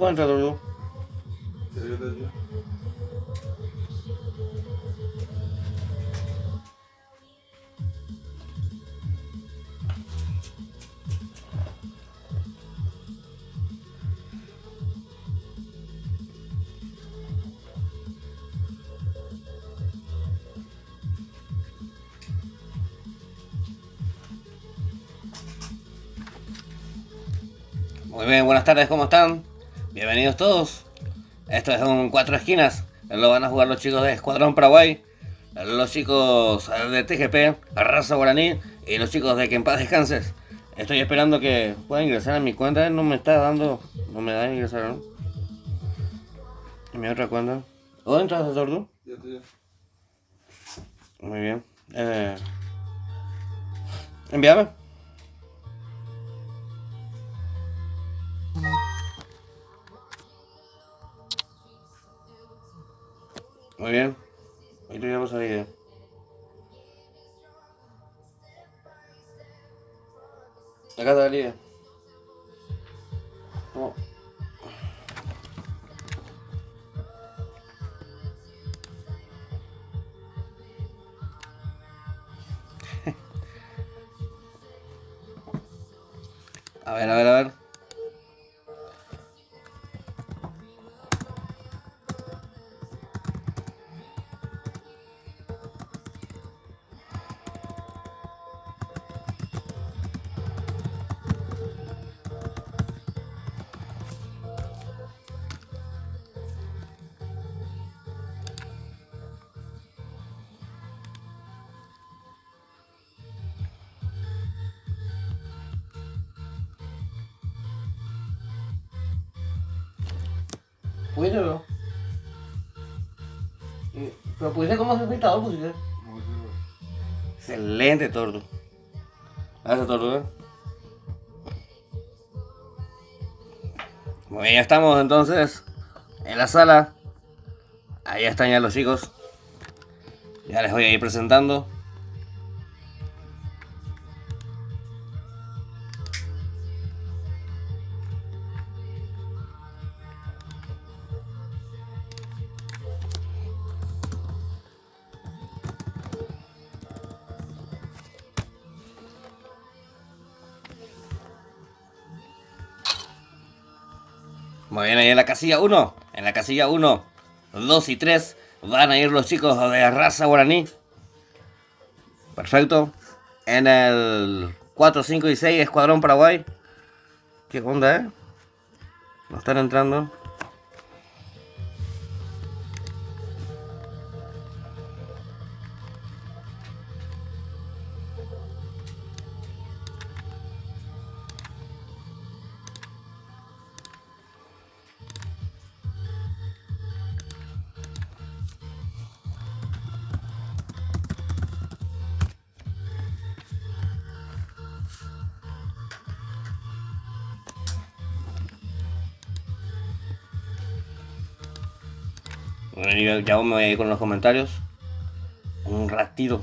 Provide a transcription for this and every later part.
¿Cuánto todo? Muy bien, buenas tardes, ¿cómo están? Bienvenidos todos. Esto es un Cuatro Esquinas. Lo van a jugar los chicos de Escuadrón Paraguay, los chicos de TGP, Raza Guaraní y los chicos de Que en Paz Descanses. Estoy esperando que pueda ingresar a mi cuenta. No me está dando. No me da ingresar, ¿no? En mi otra cuenta. ¿O entras de sordo? Ya estoy. Muy bien. Envíame. Muy bien. Ahí te voy a pasar la idea. Acá está la idea. Oh. A ver, a ver, a ver. ¿Pudiste o no? Pero pudiste como espectador, pusiste. Excelente, Tordo. Gracias, Tordo, Muy bien, ya estamos entonces en la sala. Ahí están ya los chicos. Ya les voy a ir presentando. Muy bien, ahí en la casilla 1. En la casilla 1, 2 y 3 van a ir los chicos de Raza Guaraní. Perfecto. En el 4, 5 y 6, Escuadrón Paraguay. ¿Qué onda, No están entrando. Ya me voy a ir con los comentarios. Un ratito.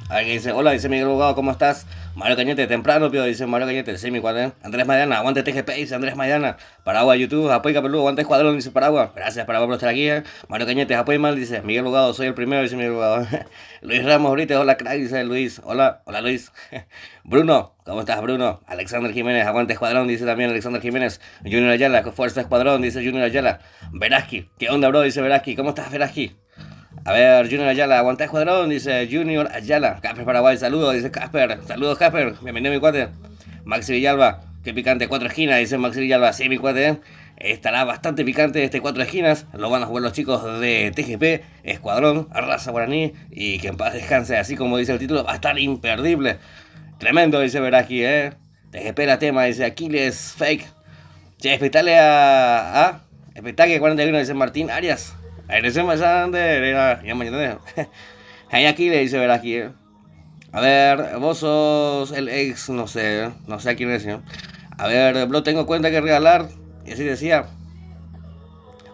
Alguien dice, hola, dice Miguel Bogado, ¿cómo estás? Mario Cañete, temprano, pío, dice Mario Cañete, sí, mi cuadrón. Andrés Maidana, aguante TGP, dice Andrés Maidana. Paraguay, YouTube, apoya Perú, aguante Escuadrón, dice Paraguay. Gracias, Paraguay, por estar aquí. Mario Cañete, apoya mal, dice Miguel Bogado, soy el primero, dice Miguel Bogado. Luis Ramos, ahorita, hola, crack, dice Luis. Hola, hola, Luis. Bruno, ¿cómo estás, Bruno? Alexander Jiménez, aguante Escuadrón, dice también Alexander Jiménez. Junior Ayala, fuerza Escuadrón, dice Junior Ayala. Veraski, ¿qué onda, bro? Dice Veraski, ¿cómo estás, Veraski? A ver, Junior Ayala, aguanta Escuadrón, dice Junior Ayala. Casper Paraguay, saludos, dice Casper. Saludos, Casper. Bienvenido, mi cuate. Maxi Villalba, qué picante, 4 esquinas, dice Maxi Villalba. Sí, mi cuate. Estará bastante picante este 4 esquinas. Lo van a jugar los chicos de TGP, Escuadrón, Raza Guaraní. Y que en paz descanse, así como dice el título, va a estar imperdible. Tremendo, dice Veraki, TGP la tema, dice Aquiles Fake. Che, espectale a Espectacle 41, dice Martín Arias. Regrese más grande, ya mañana. Hay aquí le dice ver aquí. A ver, vos sos el ex, no sé a quién es, ¿no? A ver, bro, tengo cuenta que regalar. Y así decía.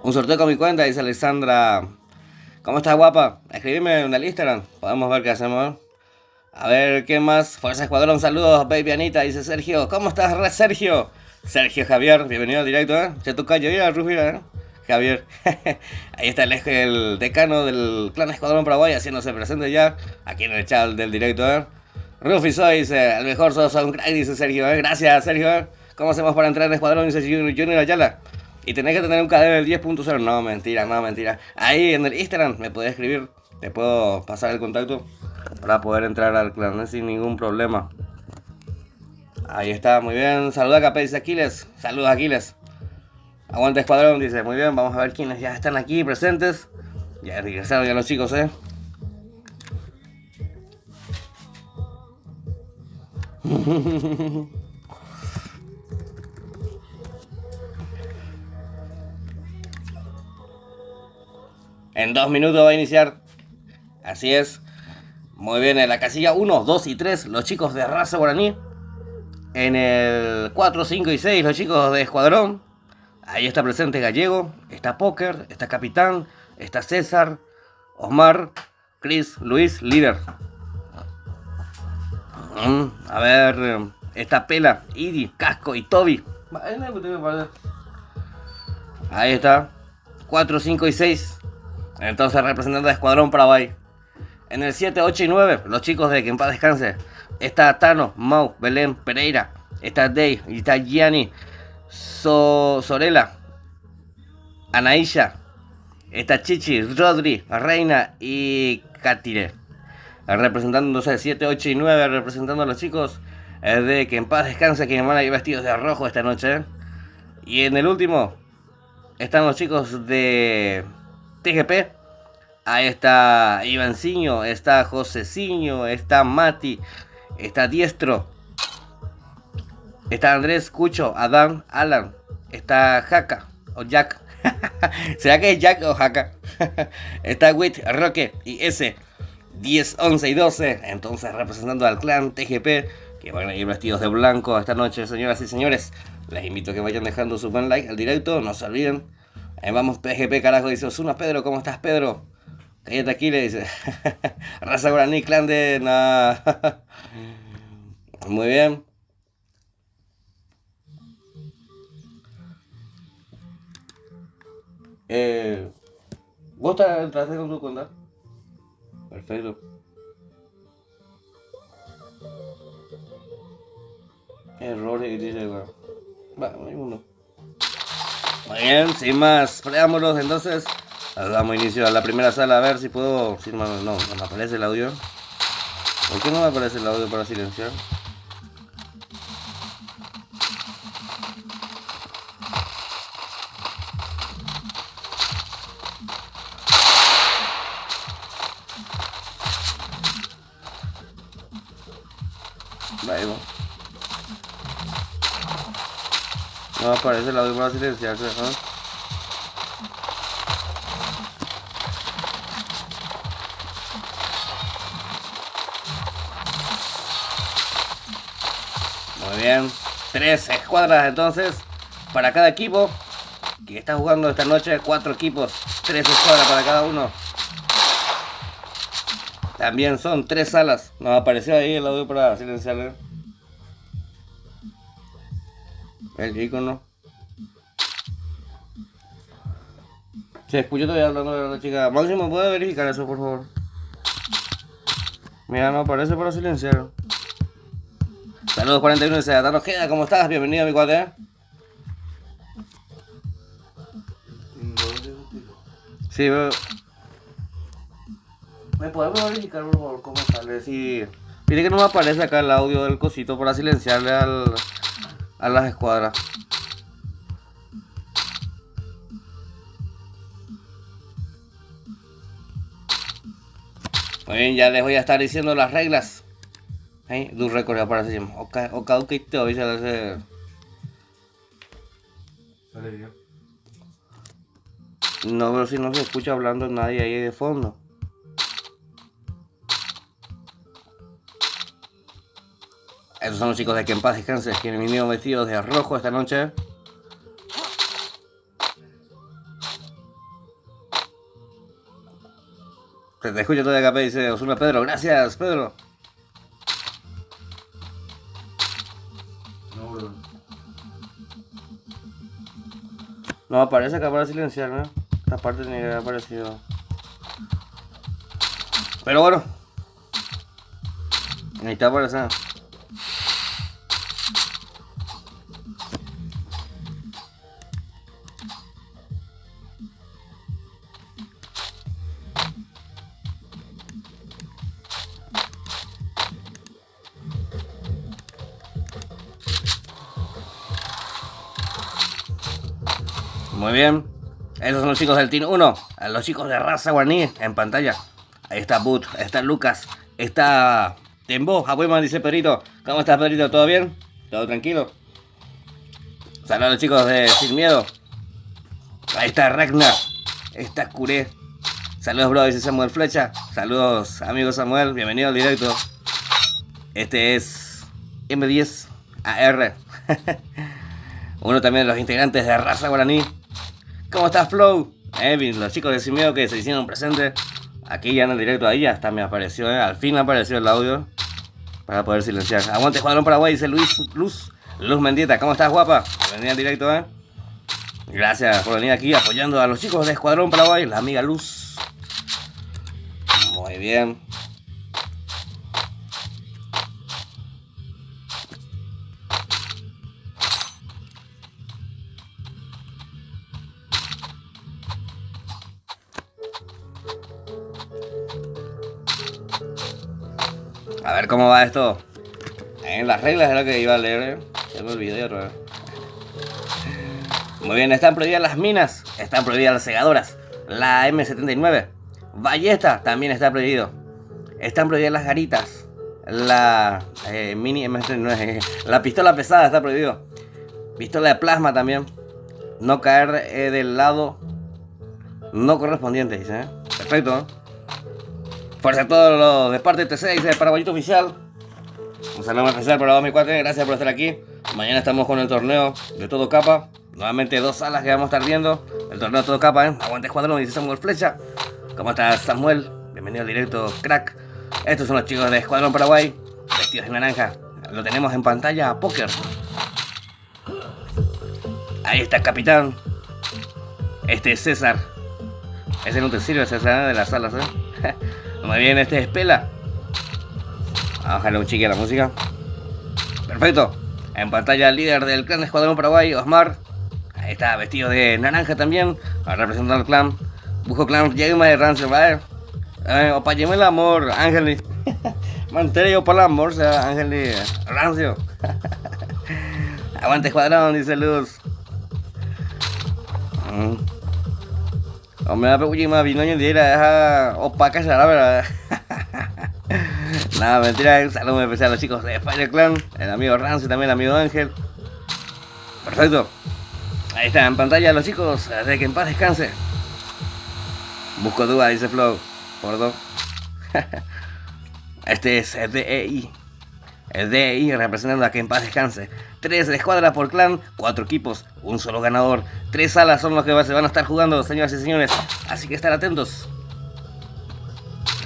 Un sorteo con mi cuenta, dice Alexandra. ¿Cómo estás, guapa? Escribime en el Instagram. Podemos ver qué hacemos. A ver, ¿qué más? Fuerza Escuadrón, saludos, baby Anita, dice Sergio. ¿Cómo estás, Sergio? Sergio Javier, bienvenido al directo, Se toca yo ir a Rufira, Javier. Ahí está el decano del clan Escuadrón Paraguay haciéndose presente ya aquí en el chat del directo. Rufi soy, dice, el mejor sos un crack, dice Sergio. Gracias, Sergio. ¿Cómo hacemos para entrar en Escuadrón? Dice Junior Ayala. Y tenés que tener un KD del 10.0. No, mentira. Ahí en el Instagram me podés escribir. Te puedo pasar el contacto para poder entrar al clan sin ningún problema. Ahí está, muy bien. Saluda acá, dice Aquiles. Saludos, Aquiles. Aguanta Escuadrón, dice, muy bien, vamos a ver quiénes ya están aquí presentes. Ya regresaron ya los chicos, En 2 minutos va a iniciar. Así es. Muy bien, en la casilla 1, 2 y 3, los chicos de Raza Guaraní. En el 4, 5 y 6, los chicos de Escuadrón. Ahí está presente Gallego, está Póker, está Capitán, está César, Osmar, Chris, Luis, líder. A ver, está Pela, Idi, Casco y Toby. Ahí está, 4, 5 y 6. Entonces representando a Escuadrón Paraguay. En el 7, 8 y 9, los chicos de Que en Paz Descanse. Está Tano, Mau, Belén, Pereira. Está Day, y está Gianni, Sorela, Anaisha. Está Chichi, Rodri, Reina y Katire. Representándose el 7, 8 y 9, representando a los chicos de Que en Paz Descanse, que van a ir vestidos de rojo esta noche. Y en el último están los chicos de TGP. Ahí está Ivanciño, está Joseciño, está Mati, está Diestro, está Andrés, Cucho, Adán, Alan, está Jaca o Jack. ¿Será que es Jack o Jaca? Está Wit, Roque y S, 10, 11 y 12. Entonces representando al clan TGP, que van a ir vestidos de blanco esta noche, señoras y señores. Les invito a que vayan dejando su buen like al directo, no se olviden. Ahí vamos, TGP, carajo, dice Osuna. Pedro, ¿cómo estás, Pedro? Cállate aquí, le dice. Raza Guaraní, clan de... Nah. Muy bien. ¿Vos entraste con tu cuenta? Perfecto. Errores y dice, bueno. Va, hay uno. Muy bien, sin más preámbulos, entonces damos inicio a la primera sala, a ver si puedo... Si no me aparece el audio. ¿Por qué no me aparece el audio para silenciar? Ahí va. No me aparece el audio para silenciarse, ¿no? Muy bien, 3 escuadras entonces para cada equipo. que está jugando esta noche. 4 equipos, 3 escuadras para cada uno. También son 3 salas. Nos apareció ahí el audio para silenciarle el icono. Se escucha todavía hablando de la chica. Máximo, ¿puede verificar eso, por favor? Mira, no aparece para silenciar. Saludos 41 de Seattle. ¿Cómo estás? Bienvenido, mi cuate. Sí, veo. ¿Me puedes verificar, por favor, cómo sale? Sí. Mire que no me aparece acá el audio del cosito para silenciarle a las escuadras. Muy bien, ya les voy a estar diciendo las reglas. Du récord aparece. Ok, te voy a hacer. No, pero si no se escucha hablando nadie ahí de fondo. Esos son los chicos de Que en Paz Descanse, quienes vinieron vestidos de rojo esta noche. Se te escucha todavía acá, dice Osuna Pedro. Gracias, Pedro. No aparece acá para silenciar, ¿no? Esta parte ni que ha aparecido. Pero bueno. Ahí está apareciendo. Muy bien. Esos son los chicos del Team 1. A los chicos de raza guaraní en pantalla. Ahí está Boot, está Lucas, está Tembo. Abuema, dice Pedrito. ¿Cómo estás, Pedrito? ¿Todo bien? ¿Todo tranquilo? Saludos a los chicos de Sin Miedo. Ahí está Ragnar. Está Curé. Saludos, bro, dice Samuel Flecha. Saludos, amigo Samuel. Bienvenido al directo. Este es M10 AR. Uno también de los integrantes de raza guaraní. ¿Cómo estás, Flow? Los chicos de Sin Miedo que se hicieron presentes aquí ya en el directo. Ahí ya hasta me apareció, al fin me apareció el audio para poder silenciar. Aguante Escuadrón Paraguay, dice Luz Mendieta. ¿Cómo estás, guapa? Bienvenida al directo, Gracias por venir aquí apoyando a los chicos de Escuadrón Paraguay, la amiga Luz. Muy bien. A ver cómo va esto. En las reglas era lo que iba a leer. Ya me olvidé otra vez. Muy bien, están prohibidas las minas. Están prohibidas las segadoras. La M79. Ballesta también está prohibido. Están prohibidas las garitas. La mini M79. La pistola pesada está prohibido. Pistola de plasma también. No caer del lado no correspondiente, dice. Perfecto. Fuerza a todos los de parte de TC, dice Paraguayito Oficial. Un saludo especial para 2004, gracias por estar aquí. Mañana estamos con el torneo de Todo Capa. Nuevamente 2 salas que vamos a estar viendo. El torneo de Todo Capa, Aguante Escuadrón, dice Samuel Flecha. ¿Cómo estás, Samuel? Bienvenido al directo, crack. Estos son los chicos de Escuadrón Paraguay, vestidos de naranja. Lo tenemos en pantalla a póker. Ahí está el capitán. Este es César. Ese no te sirve, César, de las salas, Muy bien, este es Pela. Vamos a bajarle un chique a la música. Perfecto. En pantalla el líder del clan Escuadrón Paraguay, Osmar. Ahí está, vestido de naranja también, para representar al clan. Busco clan, llégueme de Rancio, ¿vale? Opa, llégueme el amor, Ángel. Mantere yo para el amor, sea Ángel Rancio. Aguante Escuadrón, dice Luz. Hombre, pero oye, más vino y era opaca, la verdad. Nada, mentira, un saludo especial a los chicos de Fire Clan, el amigo Rancio, también el amigo Ángel. Perfecto. Ahí está en pantalla los chicos de Que en Paz Descanse. Busco duda, dice Flow. Por dos. Este es DEI. El DI representando a que en paz descanse. 3 escuadras por clan, 4 equipos, un solo ganador. 3 salas son los que se van a estar jugando, señoras y señores. Así que estar atentos.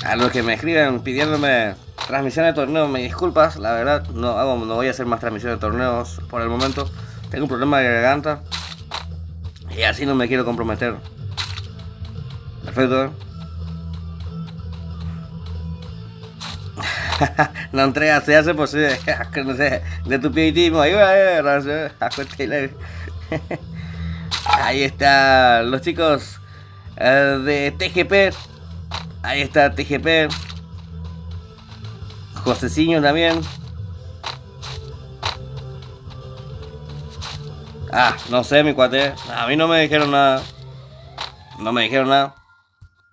A los que me escriben pidiéndome transmisión de torneos, me disculpas, la verdad, no voy a hacer más transmisiones de torneos por el momento. Tengo un problema de garganta y así no me quiero comprometer. Perfecto. La entrega se hace posible de tu pietismo. Ahí está los chicos de TGP. Ahí está TGP. Joseciño también. No sé, mi cuate. A mí no me dijeron nada. No me dijeron nada.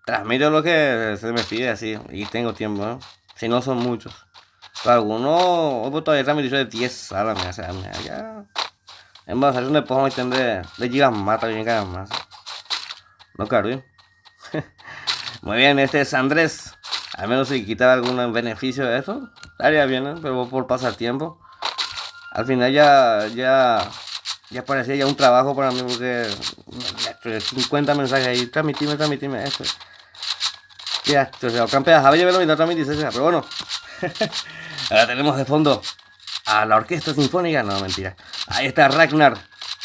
Transmito lo que se me pide así. Y tengo tiempo, ¿no? Si no son muchos. Algunos todavía transmitió de 10 salas, o sea, ya. En base a eso podemos entender de gigas más, también cada más. No, claro, ¿eh? Muy bien, este es Andrés. Al menos si quitaba algún beneficio de eso, estaría bien, ¿eh? Pero por pasar tiempo. Al final ya parecía ya un trabajo para mí porque 50 mensajes ahí, transmitime esto. Ya, o sea, campeas, a ver, y no transmitís, pero bueno. Ahora tenemos de fondo a la orquesta sinfónica, no, mentira. Ahí está Ragnar,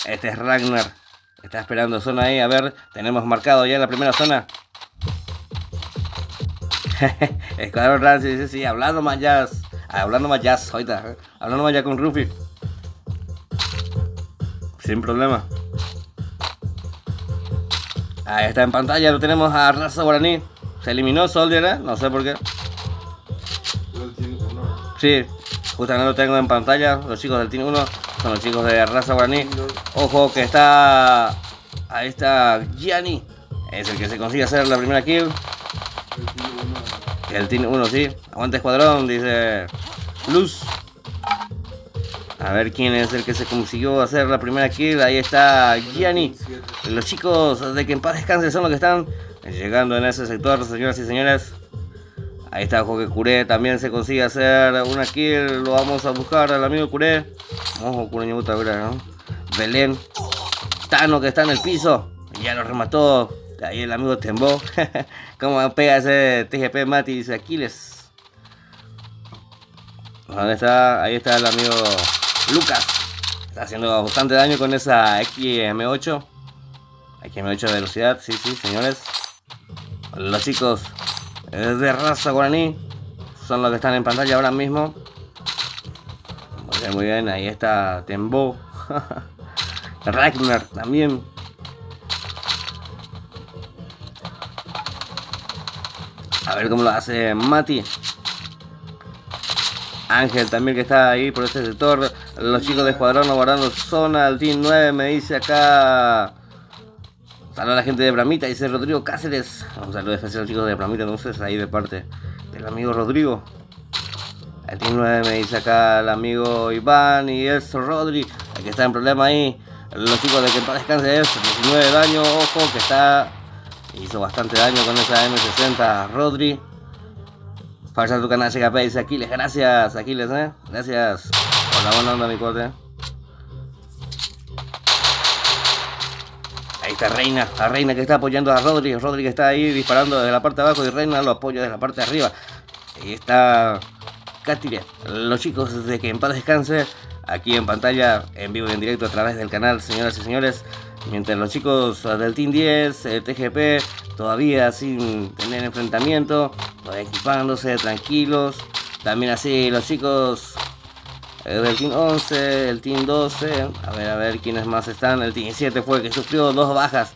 este es Ragnar. Está esperando zona ahí, a ver, tenemos marcado ya la primera zona. Escuadrón Rancy, sí, hablando más jazz, ahorita, hablando más ya con Rufi. Sin problema. Ahí está en pantalla, lo tenemos a Raza Guaraní. Se eliminó Soldier, ¿eh? No sé por qué. Sí, justamente lo tengo en pantalla. Los chicos del Team 1 son los chicos de Raza Guaraní. Ojo que está... Ahí está Gianni. Es el que se consigue hacer la primera kill. El Team 1, sí. Aguante escuadrón, dice Luz. A ver quién es el que se consiguió hacer la primera kill. Ahí está Gianni. Los chicos de que en paz descanse son los que están llegando en ese sector, señoras y señores. Ahí está Jorge Curé. También se consigue hacer una kill. Lo vamos a buscar al amigo Curé. Ojo, Curé, ¿no? Belén. Tano que está en el piso. Ya lo remató. Ahí el amigo Tembo. Como pega ese TGP Mati, dice Aquiles. ¿Dónde está? Ahí está el amigo Lucas. Está haciendo bastante daño con esa XM8. XM8 de velocidad, sí, señores. Los chicos de Raza Guaraní son los que están en pantalla ahora mismo. Muy bien, ahí está Tembo. Ragnar también. A ver cómo lo hace Mati. Ángel también que está ahí por este sector. Los chicos de escuadrón guardando zona. El Team 9 me dice acá. Saludos a la gente de Bramita, dice Rodrigo Cáceres. Un saludo especial a los chicos de Bramita, entonces ahí de parte del amigo Rodrigo. El Team 9 me dice acá el amigo Iván y es Rodri. El que está en problema ahí. Los chicos de que en paz descanse es 19 de daño. Ojo que está... Hizo bastante daño con esa M60 Rodri. Farsa tu canal CKP, dice Aquiles. Gracias Aquiles, gracias por la buena onda, mi corte. Ahí está Reina, la Reina que está apoyando a Rodri. Rodri que está ahí disparando desde la parte de abajo y Reina lo apoya desde la parte de arriba. Ahí está Katire. Los chicos de que en paz descanse. Aquí en pantalla, en vivo y en directo a través del canal, señoras y señores. Mientras los chicos del Team 10, TGP, todavía sin tener enfrentamiento, todavía equipándose, tranquilos. También así los chicos del Team 11, el Team 12, a ver quiénes más están. El Team 7 fue el que sufrió 2 bajas.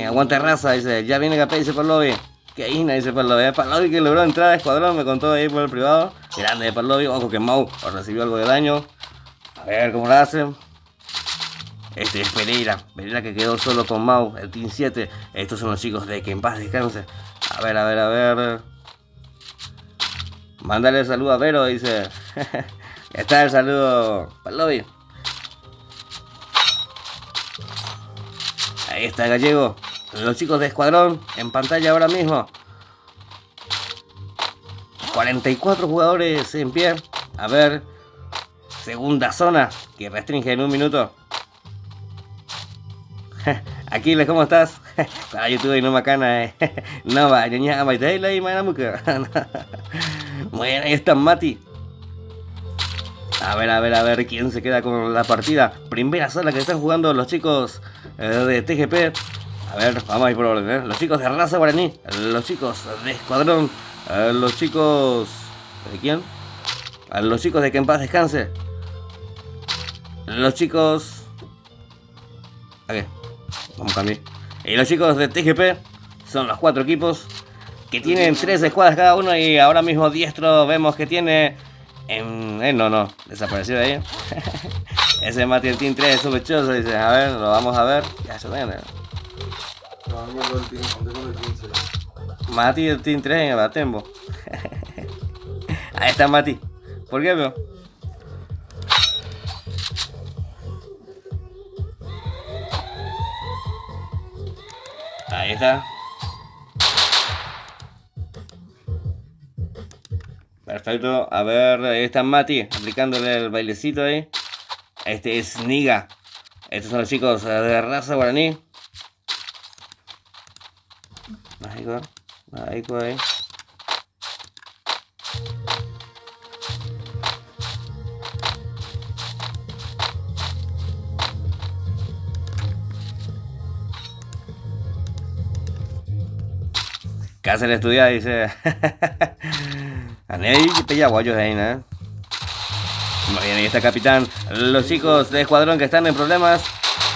Aguante Raza, dice, ya viene KP, dice Parlovi. Que Ina, dice Parlovi. Parlovi que logró entrar a escuadrón, me contó ahí por el privado. Grande de Parlovi, ojo que Mau recibió algo de daño. A ver cómo lo hacen. Este es Pereira que quedó solo con Mau, el Team 7. Estos son los chicos de que en paz descanse. A ver. Mándale saludo a Vero, dice. Está el saludo para el lobby. Ahí está Gallego. Los chicos de escuadrón en pantalla ahora mismo. 44 jugadores en pie. A ver. Segunda zona. Que restringe en un minuto. Aquiles, ¿cómo estás? Para YouTube y no macana, no va, ñaña, maitela y manamuca. Muy bien, ahí está Mati. A ver quién se queda con la partida. Primera sala que están jugando los chicos de TGP. A ver, vamos a ir por orden, Los chicos de raza guaraní, los chicos de escuadrón, los chicos... ¿De quién? A los chicos de que en paz descanse. Los chicos... Ok, vamos a cambiar. Y los chicos de TGP son los 4 equipos que tienen 3 escuadras cada uno. Y ahora mismo Diestro vemos que tiene... no, desapareció de ahí. Ese Mati el Team 3 es sospechoso, dice. A ver, lo vamos a ver. Ya se viene. Mati el Team 3 en el Batembo. Ahí está Mati. ¿Por qué, veo? Ahí está. Perfecto. A ver, ahí está Mati aplicándole el bailecito ahí. Este es Niga. Estos son los chicos de raza guaraní. Ahí. Cáceres estudia, dice. Aney pilla guayos ahí, ¿no? Muy bien, ahí está Capitán. Los chicos de escuadrón que están en problemas.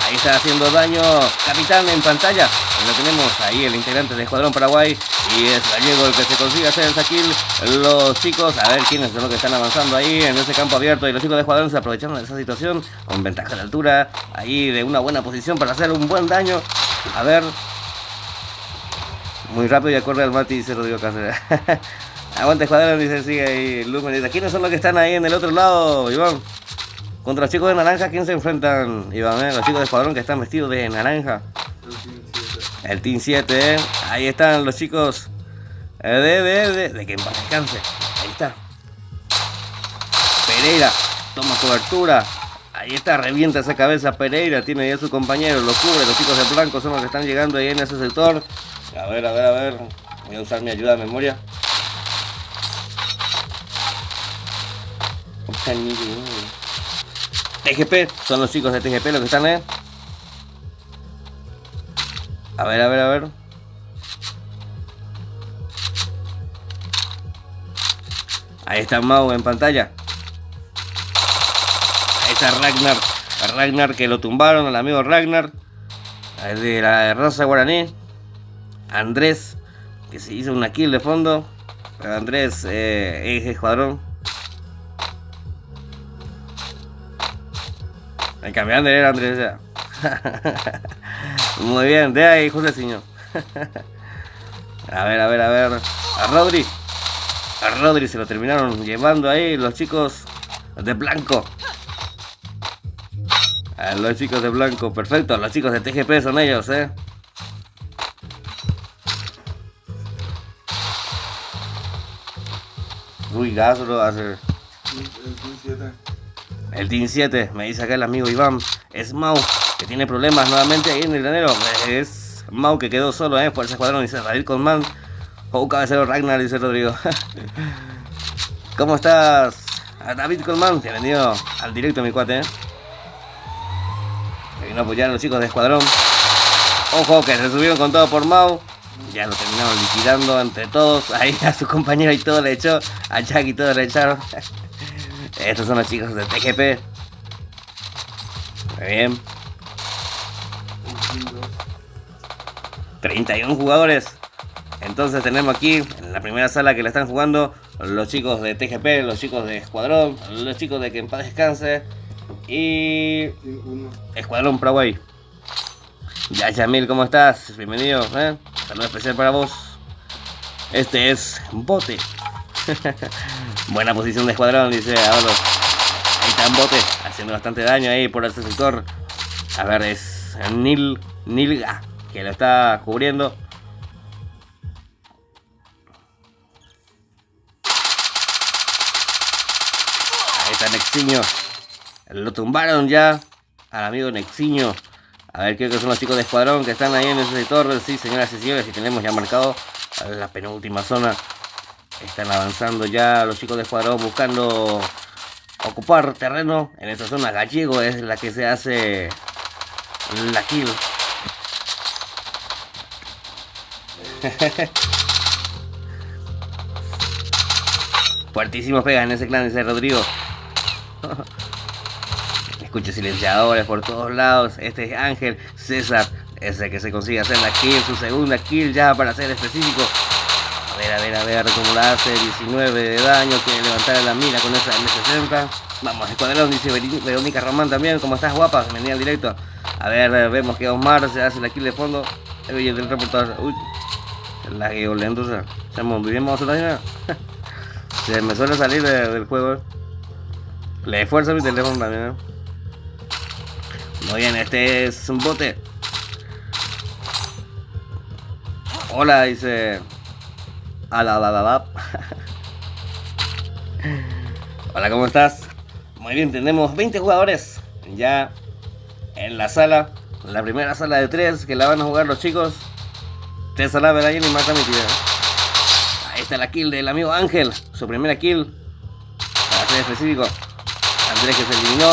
Ahí está haciendo daño Capitán en pantalla. Lo tenemos ahí, el integrante de Escuadrón Paraguay. Y es Gallego el que se consigue hacer el kill. Los chicos, a ver quiénes son los que están avanzando ahí en ese campo abierto. Y los chicos de Escuadrón se aprovecharon de esa situación con ventaja de altura. Ahí de una buena posición para hacer un buen daño. A ver. Muy rápido y acorde al Mati, dice Rodrigo Cáceres. Aguanta Escuadrón, dice, sigue ahí Lumen. Dice, ¿quiénes son los que están ahí en el otro lado, Iván? Contra los chicos de naranja, ¿quién se enfrentan, Iván? Los chicos de Escuadrón que están vestidos de naranja. El Team 7, Ahí están los chicos de que en paz descanse. Ahí está. Pereira toma cobertura. Ahí está, revienta esa cabeza Pereira. Tiene ahí a su compañero, lo cubre. Los chicos de blanco son los que están llegando ahí en ese sector. A ver. Voy a usar mi ayuda de memoria. TGP, son los chicos de TGP los que están, A ver. Ahí está Mau en pantalla. Ahí está Ragnar que lo tumbaron, al amigo Ragnar. De la raza guaraní. Andrés, que se hizo una kill de fondo. Andrés es escuadrón. El campeón de era Andrés ya. Muy bien, de ahí, José señor. A ver. A Rodri se lo terminaron llevando ahí los chicos de blanco. A los chicos de blanco, perfecto. Los chicos de TGP son ellos, Uy, Gaso lo va a hacer. El Team 7, me dice acá el amigo Iván. Es Mau, que tiene problemas nuevamente ahí en el granero. Es Mau que quedó solo, Fuerza Escuadrón, dice David Colman. Cabecero Ragnar, dice Rodrigo. ¿Cómo estás, David Colman? Bienvenido al directo, mi cuate, Que vino a apoyar a los chicos de Escuadrón. Ojo, que se subieron con todo por Mau. Ya lo terminaron liquidando entre todos. Ahí a su compañero y todo le echó. A Jack y todo le echaron. Estos son los chicos de TGP. Muy bien. 31 jugadores. Entonces tenemos aquí en la primera sala que la están jugando los chicos de TGP, los chicos de Escuadrón, los chicos de que en paz descanse y Escuadrón Paraguay. Ya, Yamil, ¿cómo estás? Bienvenido, Saludo especial para vos. Este es Bote. Buena posición de Escuadrón, dice Ábalos. Ahí está en Bote, haciendo bastante daño ahí por ese sector. A ver, es Nilga que lo está cubriendo. está Nexiño. Lo tumbaron ya al amigo Nexiño. A ver, creo que son los chicos de escuadrón que están ahí en ese sector. Sí, señoras y señores, y tenemos ya marcado la penúltima zona. Están avanzando ya los chicos de escuadrón buscando ocupar terreno en esa zona. Gallego es la que se hace la kill. Fuertísimos pegas en ese clan, dice Rodrigo. Escucho silenciadores por todos lados. Este es Ángel. César es el que se consigue hacer la kill, su segunda kill ya para ser específico. A ver cómo la hace. 19 de daño, quiere levantar la mira con esa M60. Vamos, escuadrón, dice Verónica Román también. ¿Cómo estás, guapa? Venía al directo. A ver, vemos que Osmar se hace la kill de fondo. Oye, del reportaje. Uy, la que lento se me olvidó también. Se me suele salir del juego. Le esfuerzo mi teléfono también. Muy bien, este es un bote. Hola, dice. Hola, ¿cómo estás? Muy bien, tenemos 20 jugadores ya en la sala. La primera sala de 3 que la van a jugar los chicos. César Verayen y Marta Mitida. Ahí está la kill del amigo Ángel. Su primera kill. Para ser específico. Andrés que se eliminó.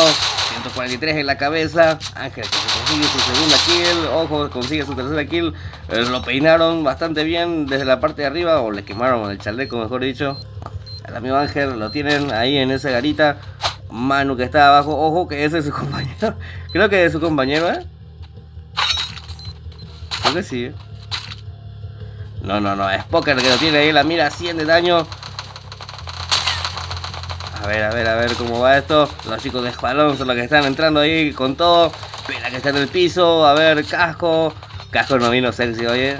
143 en la cabeza. Ángel que se consigue su segunda kill. Ojo, consigue su tercera kill. Lo peinaron bastante bien desde la parte de arriba. O le quemaron el chaleco, mejor dicho. El amigo Ángel lo tienen ahí en esa garita. Manu que está abajo. Ojo que ese es su compañero. Creo que es su compañero, ¿eh? Creo que sí. No, es Poker que lo tiene ahí, la mira, 100 de daño. A ver cómo va esto. Los chicos de escuadrón son los que están entrando ahí con todo. Pela que está en el piso, a ver, Casco. Casco no vino sexy, oye.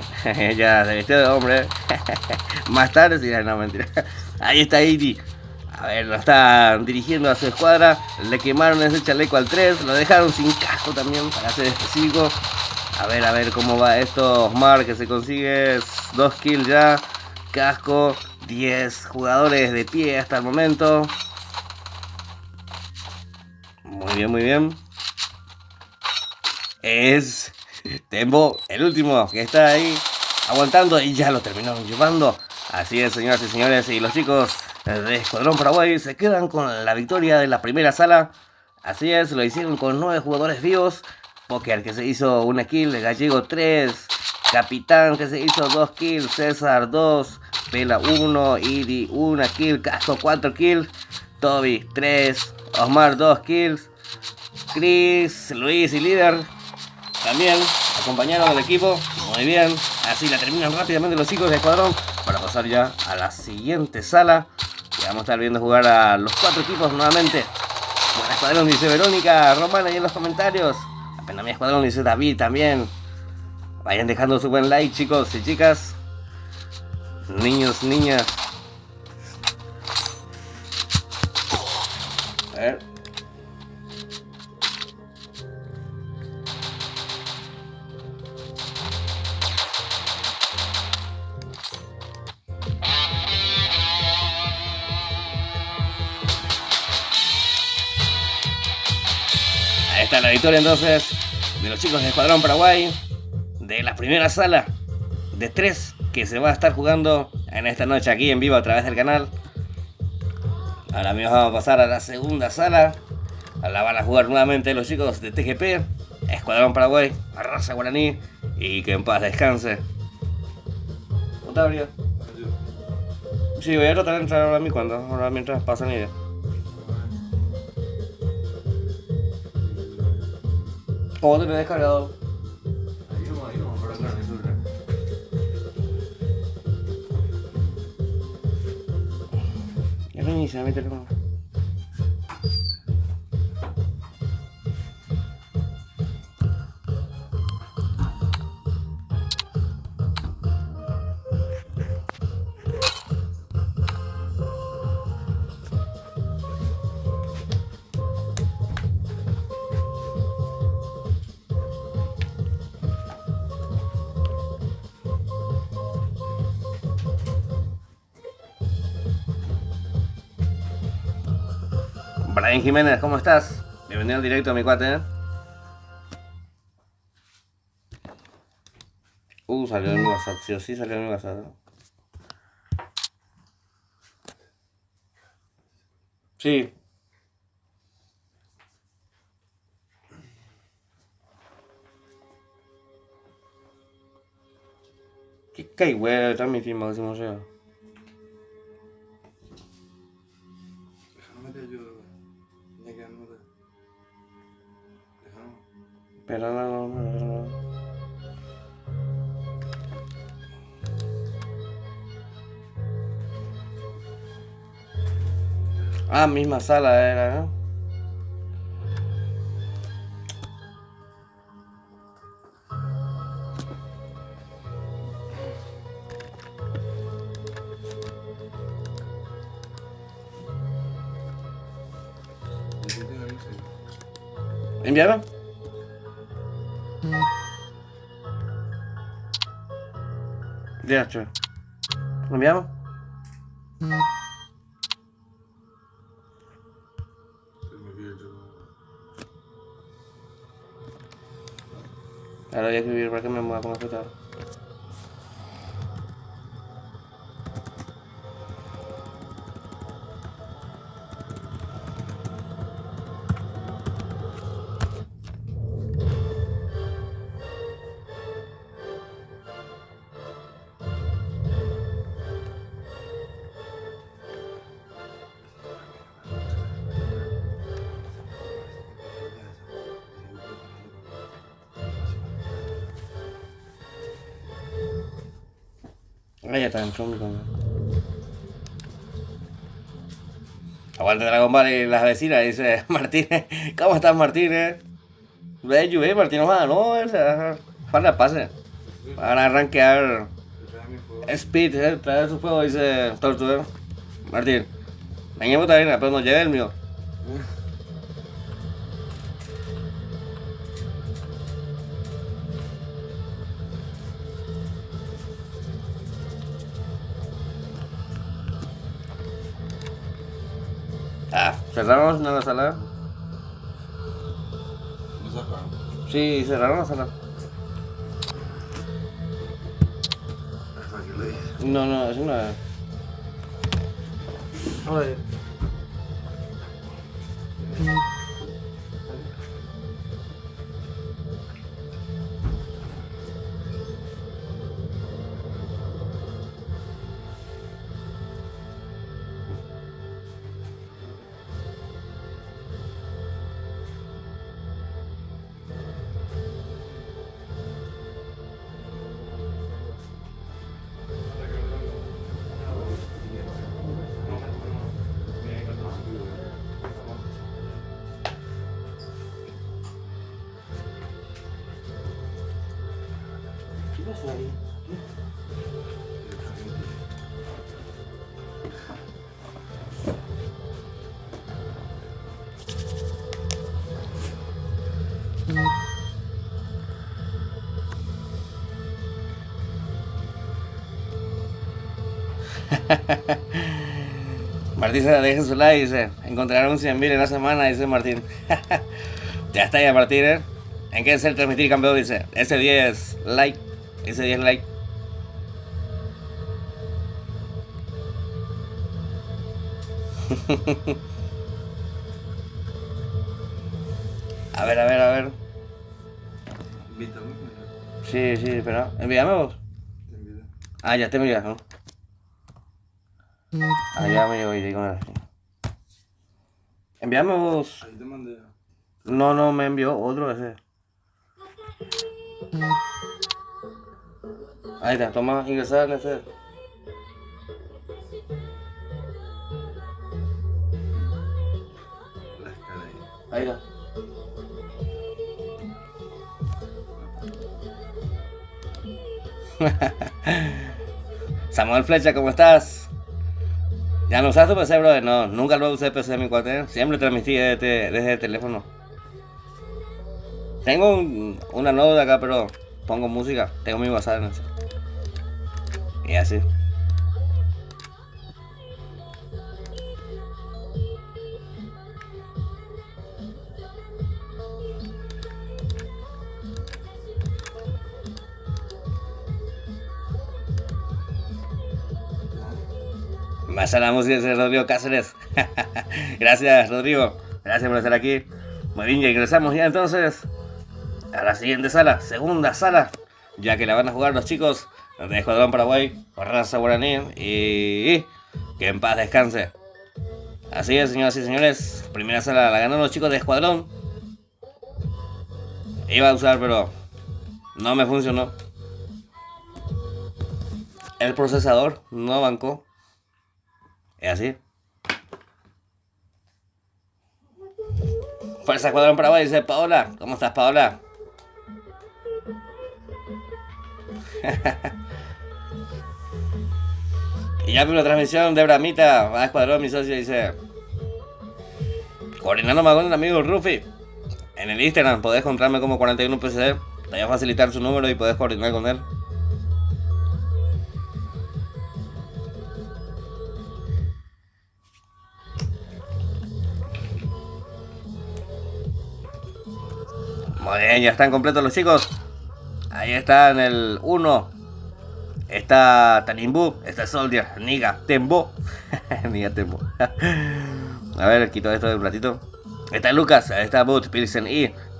Ya se vistió de hombre. Más tarde, sí, no, mentira. Ahí está Iti. A ver, lo están dirigiendo a su escuadra. Le quemaron ese chaleco al 3. Lo dejaron sin casco también, para ser específico. A ver cómo va esto. Osmar que se consigue 2 kills ya. Casco, 10 jugadores de pie hasta el momento. Muy bien. Es Tembo, el último que está ahí aguantando y ya lo terminaron llevando. Así es, señoras y señores, y los chicos de Escuadrón Paraguay se quedan con la victoria de la primera sala. Así es, lo hicieron con 9 jugadores vivos. Poker que se hizo una kill, Gallego 3, Capitán que se hizo 2 kills, César 2, Pela 1, Idi 1 kill, Casco 4 kills, Toby 3, Osmar 2 kills, Chris, Luis y Líder también acompañaron al equipo. Muy bien, así la terminan rápidamente los chicos de Escuadrón para pasar ya a la siguiente sala. Y vamos a estar viendo jugar a los 4 equipos nuevamente. Buen Escuadrón, dice Verónica Román ahí en los comentarios. Apenas mi Escuadrón, dice David también. Vayan dejando su buen like, chicos y chicas. Niños, niñas. A ver. Ahí está la victoria entonces de los chicos de Escuadrón Paraguay, de la primera sala de 3 que se va a estar jugando en esta noche aquí en vivo a través del canal. Ahora mismo vamos a pasar a la segunda sala. La van a jugar nuevamente los chicos de TGP, Escuadrón Paraguay, Raza Guaraní, y que en paz descanse. Otavio. Sí, voy a tratar de entrar ahora a mí ahora mientras pasan ellos. ¿Cómo te lo he descargado? Ahí no, por acá, en el sur. Ya no inicia mi teléfono. Brian Jiménez, ¿cómo estás? Bienvenido al directo, mi cuate, ¿eh? Salió en mi WhatsApp, sí o sí salió en mi WhatsApp. Sí. ¿Qué caigüe transmitimos, decimos yo? Déjame te ayudo, ya que no te... Déjame. Pero no. Ah, misma sala era, ¿no? ¿Enviaron? Ya, che. ¿Enviamos? Ahora voy a escribir para que me mueva con el computador. Ahí está, en zombie con... Aguante Dragon Ball y las vecinas, dice Martínez. ¿Cómo estás, Martínez? Ve, Juve, Martínez, no, para pase. Van a rankear Speed, trae su fuego, dice Tortuga. Martín, venimos también, pero nos llega el mío. ¿Cerramos la sala? ¿No cerraron? Sí, cerraron la sala. ¿Para qué le dije? No, eso no es. Oye. ¿Qué pasó ahí? Martín se deja su like, dice. Encontraron 100.000 en la semana, dice Martín. Ya está ya, Martín, ¿eh? ¿En qué es el transmitir campeón? Dice. Ese 10 like. Ese 10 like. A ver. Invítame, Sí, espera. Envíame vos. te invito. Ah, ya te envías, ¿no? Ah, ya me llegó y con el... Envíame vos. Ahí te mandé. No, me envió otro ese. Ahí está, toma, ingresar en ese. La escala ahí. Ahí está. Samuel Flecha, ¿cómo estás? ¿Ya no usas tu PC, brother? No, nunca lo usé PC en mi cuartel. Siempre transmití desde el teléfono. Tengo una node acá, pero pongo música. Tengo mi WhatsApp en ese. Y así. Más a la música de Rodrigo Cáceres. Gracias, Rodrigo. Gracias por estar aquí. Muy bien, ya ingresamos ya entonces a la siguiente sala, segunda sala, ya que la van a jugar los chicos de Escuadrón Paraguay, raza guaraní, y que en paz descanse. Así es, señoras y señores, primera sala la ganaron los chicos de Escuadrón. Iba a usar, pero no me funcionó. El procesador no bancó. Es así. Fuerza Escuadrón Paraguay, dice Paola. ¿Cómo estás, Paola? Y ya primera transmisión de Bramita, va a Escuadrón, mi socio, dice. Coordinando más con el amigo Rufi. En el Instagram podés encontrarme como 41PCD. Te voy a facilitar su número y podés coordinar con él. Muy bien, ya están completos los chicos. Ahí está en el 1. Está Tanimbu, está Soldier, Niga, Tembo. Niga, Tembo. A ver, quito esto de un ratito. Está Lucas, está Boot, Pilsen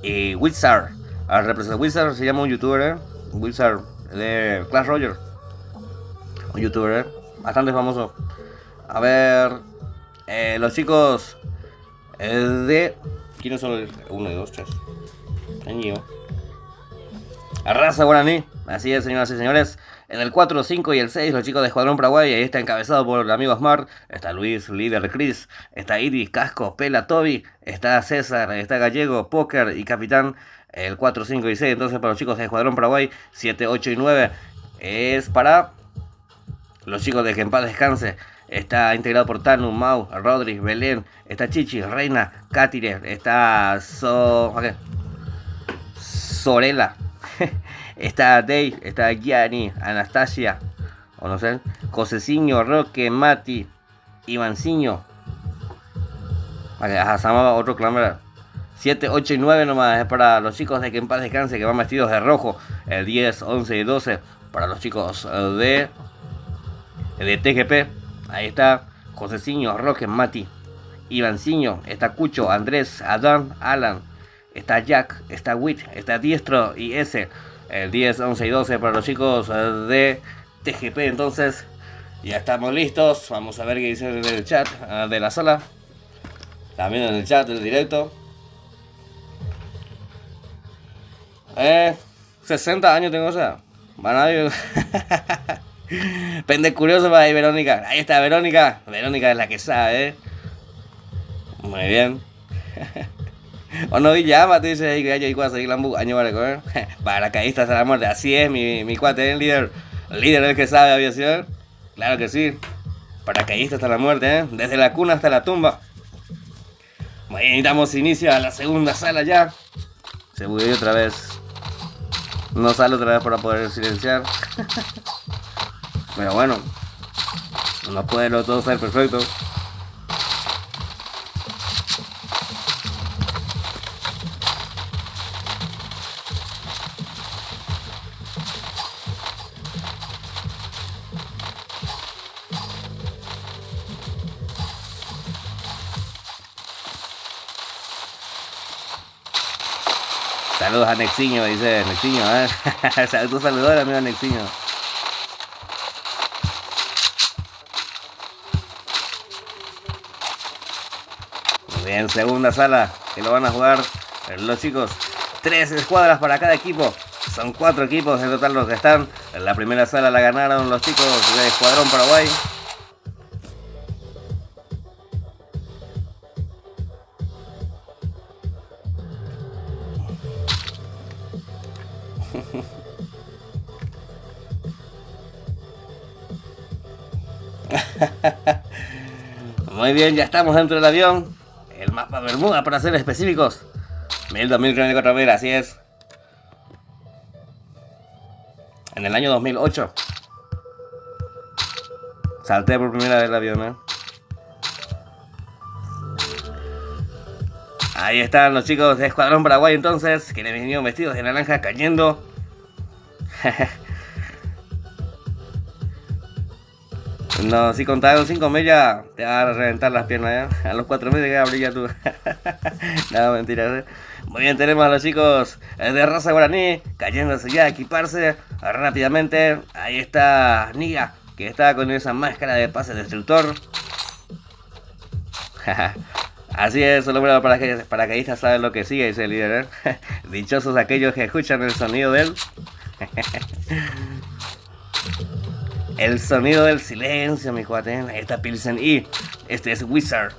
y Wizard. Al representar Wizard se llama un youtuber, Wizard de Clash Royale. Un youtuber bastante famoso. A ver, los chicos de... ¿Quiénes son? 1 y 2, 3. Raza guaraní. Así es, señoras y señores. En el 4, 5 y el 6, los chicos de Escuadrón Paraguay. Ahí está encabezado por el amigo Smart. Está Luis, líder Chris. Está Idi, Casco, Pela, Toby. Está César, está Gallego, Póker y Capitán. El 4, 5 y 6. Entonces, para los chicos de Escuadrón Paraguay, 7, 8 y 9 es para los chicos de Que en Paz Descanse. Está integrado por Tanu, Mau, Rodri, Belén. Está Chichi, Reina, Cátire. Está Sorela. Está Dave, está Gianni, Anastasia, o no sé, Joseciño, Roque, Mati, Ivanciño. Ajá, otro clamor. 7, 8 y 9 nomás es para los chicos de Que en Paz Descanse, que van vestidos de rojo. El 10, 11 y 12 para los chicos de TGP. Ahí está Joseciño, Roque, Mati, Ivanciño, está Cucho, Andrés, Adán, Alan. Está Jack, está Wit, está Diestro y ese. El 10, 11 y 12 para los chicos de TGP. Entonces, ya estamos listos. Vamos a ver qué dice en el chat de la sala. También en el chat del directo. 60 años tengo, o sea. Van a ir. Pende curioso para ahí, Verónica. Ahí está Verónica. Verónica es la que sabe, Muy bien. O no, llama, te dice ahí que hay que seguir año para comer. Paracaidistas a la muerte. Así es, mi cuate, el líder. El líder es el que sabe aviación. Claro que sí. Paracaidistas a la muerte, Desde la cuna hasta la tumba. Bueno, damos inicio a la segunda sala ya. Se bugueó otra vez. No sale otra vez para poder silenciar. Pero bueno. No puede todo ser perfecto. Saludos a Nexiño, dice Nexiño, Saludos al amigo Nexiño. Muy bien, segunda sala, que lo van a jugar los chicos. 3 escuadras para cada equipo. Son 4 equipos en total los que están. En la primera sala la ganaron los chicos de Escuadrón Paraguay. Muy bien, ya estamos dentro del avión. El mapa Bermuda, para ser específicos. 2000 mil, así es. En el año 2008 salté por primera vez el avión, Ahí están los chicos de Escuadrón Paraguay entonces, quienes vinieron vestidos de naranja cayendo. No, si contás con 5 millas, te vas a reventar las piernas ya. A los 4 millas que abrir ya tú. No, mentira. Muy bien, tenemos a los chicos de raza guaraní cayéndose ya a equiparse rápidamente. Ahí está Niga, que está con esa máscara de pase destructor. Así es, solo para que paracaidistas saben lo que sigue, dice el líder. Dichosos aquellos que escuchan el sonido del... el sonido del silencio, mi cuate. Ahí está Pilsen y este es Wizard.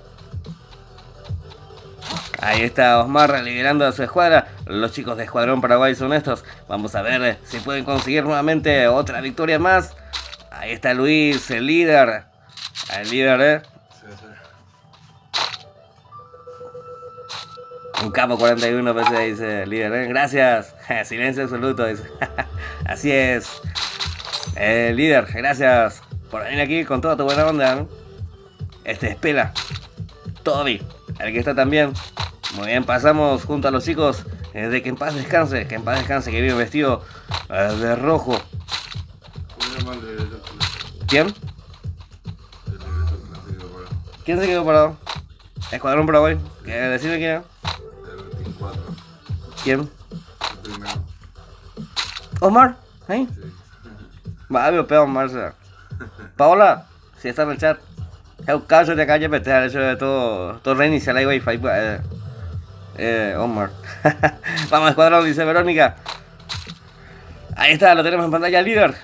Ahí está Osmar liderando a su escuadra. Los chicos de Escuadrón Paraguay son estos. Vamos a ver si pueden conseguir nuevamente otra victoria más. Ahí está Luis, el líder. El líder, Sí, sí. Un capo 41 veces dice el líder, Gracias. Silencio absoluto, dice. Así es. Líder, gracias por venir aquí con toda tu buena onda, ¿no? Este es Pela. Toby, el que está también. Muy bien, pasamos junto a los chicos de que en paz descanse, que viene vestido de rojo. ¿Cómo llama el director? ¿Quién? El director clásico, bueno. ¿Quién se quedó parado? Escuadrón Paraguay. Decime quién es. El Team 4. ¿Quién? El primero. Omar. ¿Eh? Sí. Va, mi peo, Omar. Paola, si está en el chat. Eu caso de calle meter eso de todo reiniciar la wifi. Omar. Vamos, escuadrón, dice Verónica. Ahí está, lo tenemos en pantalla el líder.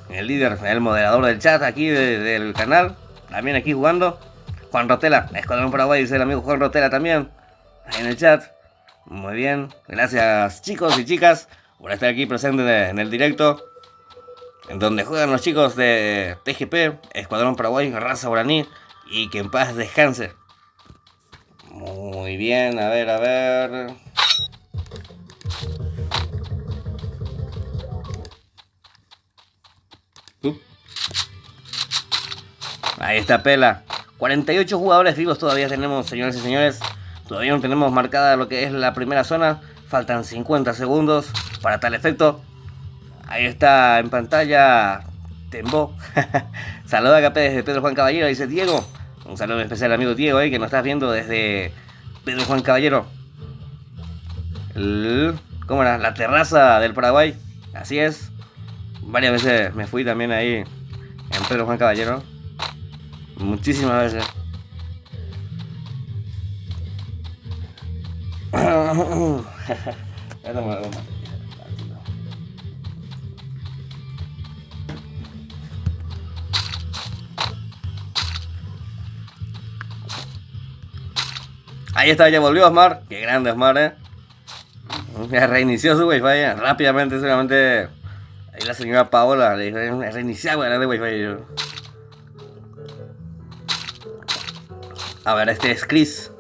El líder, el moderador del chat aquí del canal. También aquí jugando. Juan Rotela, Escuadrón Paraguay, dice el amigo Juan Rotela también. Ahí en el chat. Muy bien. Gracias chicos y chicas por estar aquí presentes en el directo. En donde juegan los chicos de TGP, Escuadrón Paraguay, raza guaraní. Y que en paz descanse. Muy bien, a ver. Ahí está Pela. 48 jugadores vivos todavía tenemos, señores y señores. Todavía no tenemos marcada lo que es la primera zona. Faltan 50 segundos para tal efecto. Ahí está en pantalla Tembo. Saluda acá desde Pedro Juan Caballero, dice Diego. Un saludo especial al amigo Diego que nos estás viendo desde Pedro Juan Caballero. ¿Cómo era? La terraza del Paraguay. Así es. Varias veces me fui también ahí en Pedro Juan Caballero. Muchísimas veces. Ahí está, ya volvió Osmar. Qué grande Osmar, Ya reinició su wifi rápidamente, seguramente. Ahí la señora Paola le dijo, reiniciar de wifi. A ver, este es Chris.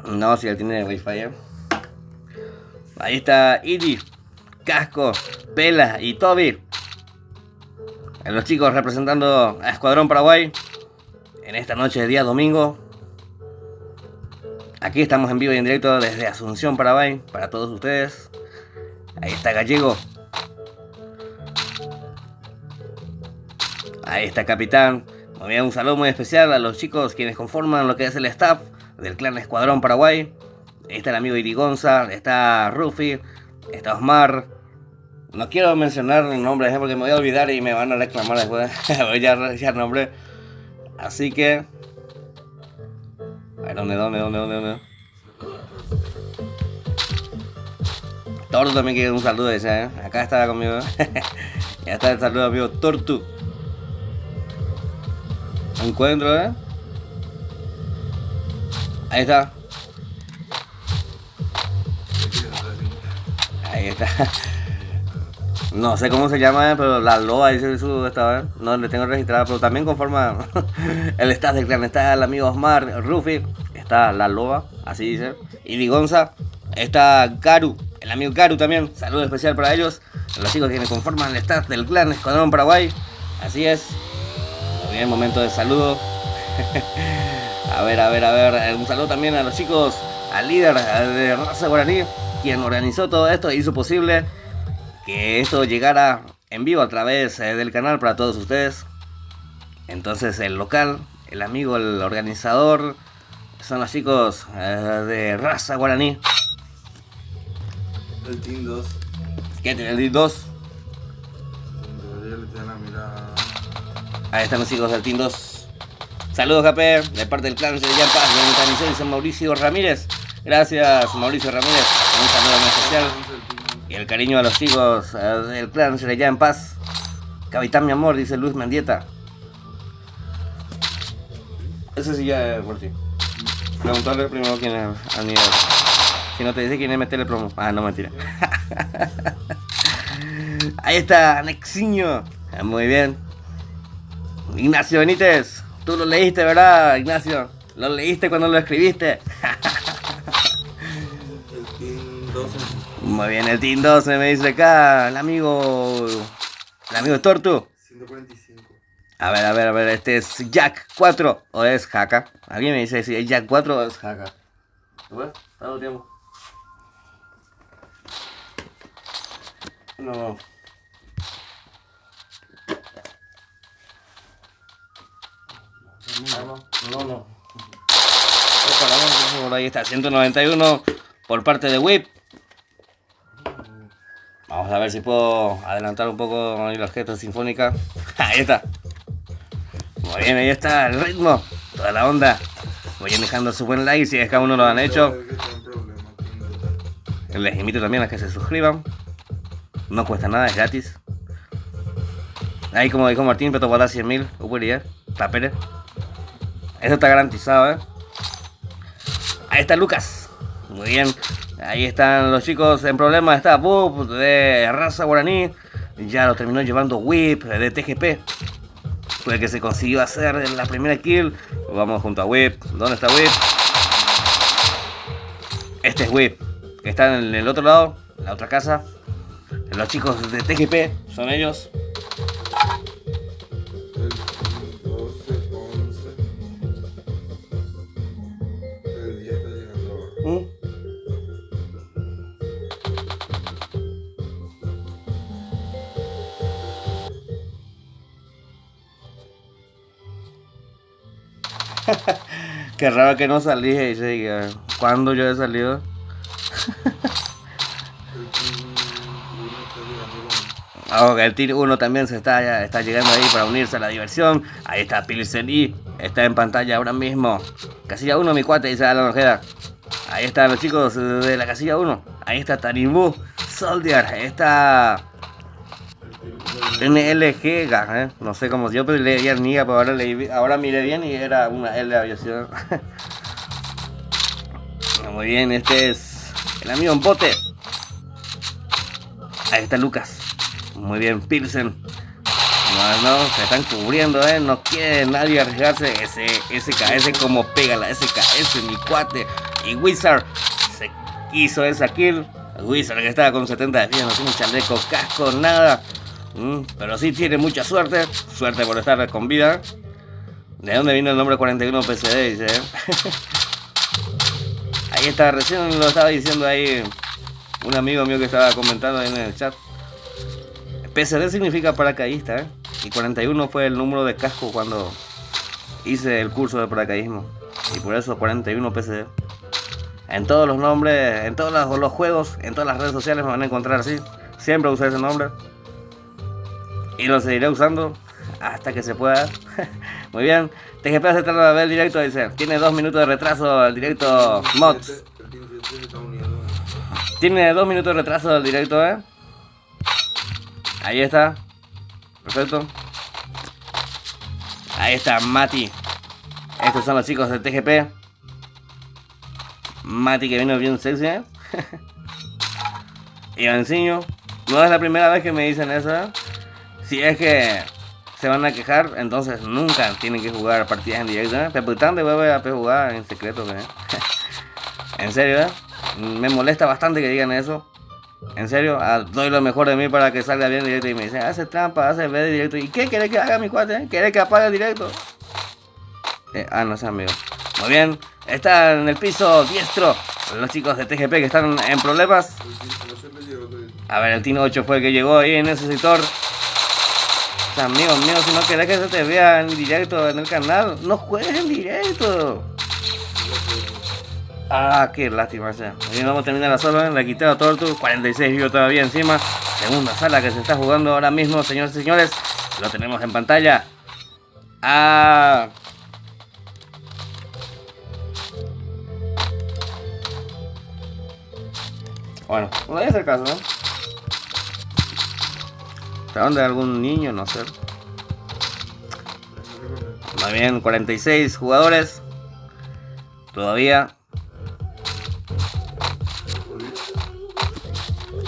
No, si él tiene wifi, Ahí está Idi, Casco, Pela y Toby. Los chicos representando a Escuadrón Paraguay en esta noche de día domingo. Aquí estamos en vivo y en directo desde Asunción, Paraguay, para todos ustedes. Ahí está Gallego. Ahí está Capitán. Muy bien, un saludo muy especial a los chicos quienes conforman lo que es el staff del clan Escuadrón Paraguay. Ahí está el amigo Irigonza, está Rufi, está Osmar. No quiero mencionar nombres porque me voy a olvidar y me van a reclamar después. ya nombre. Así que... A ver, ¿dónde? Tortu también quiere un saludo ese, Acá está conmigo, Ya está el saludo, amigo Tortu. Encuentro, Ahí está. Ahí está. No sé cómo se llama, pero la loa dice su esta vez. No le tengo registrada, pero también conforma el staff del clan. Está el amigo Osmar, Rufi, está la loa, así dice. Y Digonza, está Garu, el amigo Garu también. Saludo especial para ellos, los chicos que conforman el staff del clan Escuadrón Paraguay. Así es. Muy bien, momento de saludo. A ver. Un saludo también a los chicos, al líder de raza guaraní, quien organizó todo esto e hizo posible que esto llegara en vivo a través del canal para todos ustedes. Entonces el local, el amigo, el organizador son los chicos de Raza Guaraní. El Team 2. ¿Qué tiene el Team 2? Debería le tienen la mirada. Ahí están los chicos del Team 2. Saludos, JP, de parte del clan de Jan Paz, de mi transmisión, dice Mauricio Ramírez. Gracias, Mauricio Ramírez. Un saludo muy especial. Y el cariño a los chicos del clan se le llama en paz. Capitán mi amor, dice Luis Mendieta. Ese sí ya es por ti. Preguntarle primero quién es Aníbal. Si no te dice quién es, meterle promo. Ah, no, mentira. Ahí está, Nexiño. Muy bien. Ignacio Benítez. Tú lo leíste, ¿verdad, Ignacio? Lo leíste cuando lo escribiste. El Team 12. Muy bien, el Team 12 me dice acá, el amigo Tortu. 145. A ver, este es Jack 4 o es Haka. Alguien me dice si es Jack 4 o es Haka. ¿Tú ves? ¿Tanto tiempo? No. No. Por ahí está, 191 por parte de Whip. Vamos a ver si puedo adelantar un poco la orquesta sinfónica. Ahí está. Muy bien, ahí está el ritmo, toda la onda. Vayan dejando su buen like si es que aún no lo han hecho. Les invito también a que se suscriban. No cuesta nada, es gratis. Ahí como dijo Martín, Peto para 100.000, Uber papeles. Eso está garantizado, Ahí está Lucas. Muy bien. Ahí están los chicos en problemas. Está Bob de Raza Guaraní. Ya lo terminó llevando Whip de TGP. Fue el que se consiguió hacer la primera kill. Vamos junto a Whip. ¿Dónde está Whip? Este es Whip, que está en el otro lado, en la otra casa. Los chicos de TGP son ellos. El 12, 11. El 10 está llegando ahora. Qué raro que no salí. Dice, ¿cuándo yo he salido? El Team 1 está llegando. Ok, el Tier 1 también está llegando ahí para unirse a la diversión. Ahí está Pilsen y está en pantalla ahora mismo. Casilla 1, mi cuate, dice Alan Ojeda. Ahí están los chicos de la casilla 1. Ahí está Tanibu, Soldier. Ahí está NLG, no sé cómo. Yo leía Niga, pero ahora miré bien y era una L aviación. Muy bien, este es el amigo Bote. Ahí está Lucas. Muy bien, Pilsen. No, se están cubriendo, no quiere nadie arriesgarse. Ese SKS como pega la SKS, mi cuate. Y Wizard se hizo esa kill. Wizard que estaba con 70 de vida, no tiene chaleco, casco, nada. Pero sí tiene mucha suerte. Suerte por estar con vida. ¿De dónde vino el nombre 41 PCD? Dice, Ahí está, recién lo estaba diciendo ahí un amigo mío que estaba comentando ahí en el chat. PCD significa paracaidista, y 41 fue el número de casco cuando hice el curso de paracaidismo. Y por eso 41 PCD. En todos los nombres, en todos los juegos, en todas las redes sociales me van a encontrar así. Siempre usé ese nombre. Y lo seguiré usando hasta que se pueda. Muy bien. TGP se trata de ver el directo, dice. Tiene 2 minutos de retraso el directo mods. El Team 7 se está uniendo. Tiene 2 minutos de retraso el directo, Ahí está. Perfecto. Ahí está Mati. Estos son los chicos de TGP. Mati que vino bien sexy, Ivanciño. No es la primera vez que me dicen eso, Si es que se van a quejar, entonces nunca tienen que jugar partidas en directo, Pepután de vuelve a jugar en secreto, En serio, Me molesta bastante que digan eso. En serio, doy lo mejor de mí para que salga bien directo y me dicen, hace trampa, hace ver directo. ¿Y qué querés que haga, mi cuate? ¿Querés que apague el directo? No sé, amigo. Muy bien, está en el piso diestro los chicos de TGP que están en problemas. A ver, el Team 8 fue el que llegó ahí en ese sector. Amigo mío, si no querés que se te vea en directo en el canal, no juegues en directo. Ah, qué lástima, o sea. Hoy vamos a terminar la sola, la quité a Tortu, 46 vivos todavía encima. Segunda sala que se está jugando ahora mismo, señores y señores. Lo tenemos en pantalla. Ah. Bueno, no voy a hacer caso, ¿eh? ¿Hasta dónde hay algún niño? No sé. Muy bien, 46 jugadores. Todavía.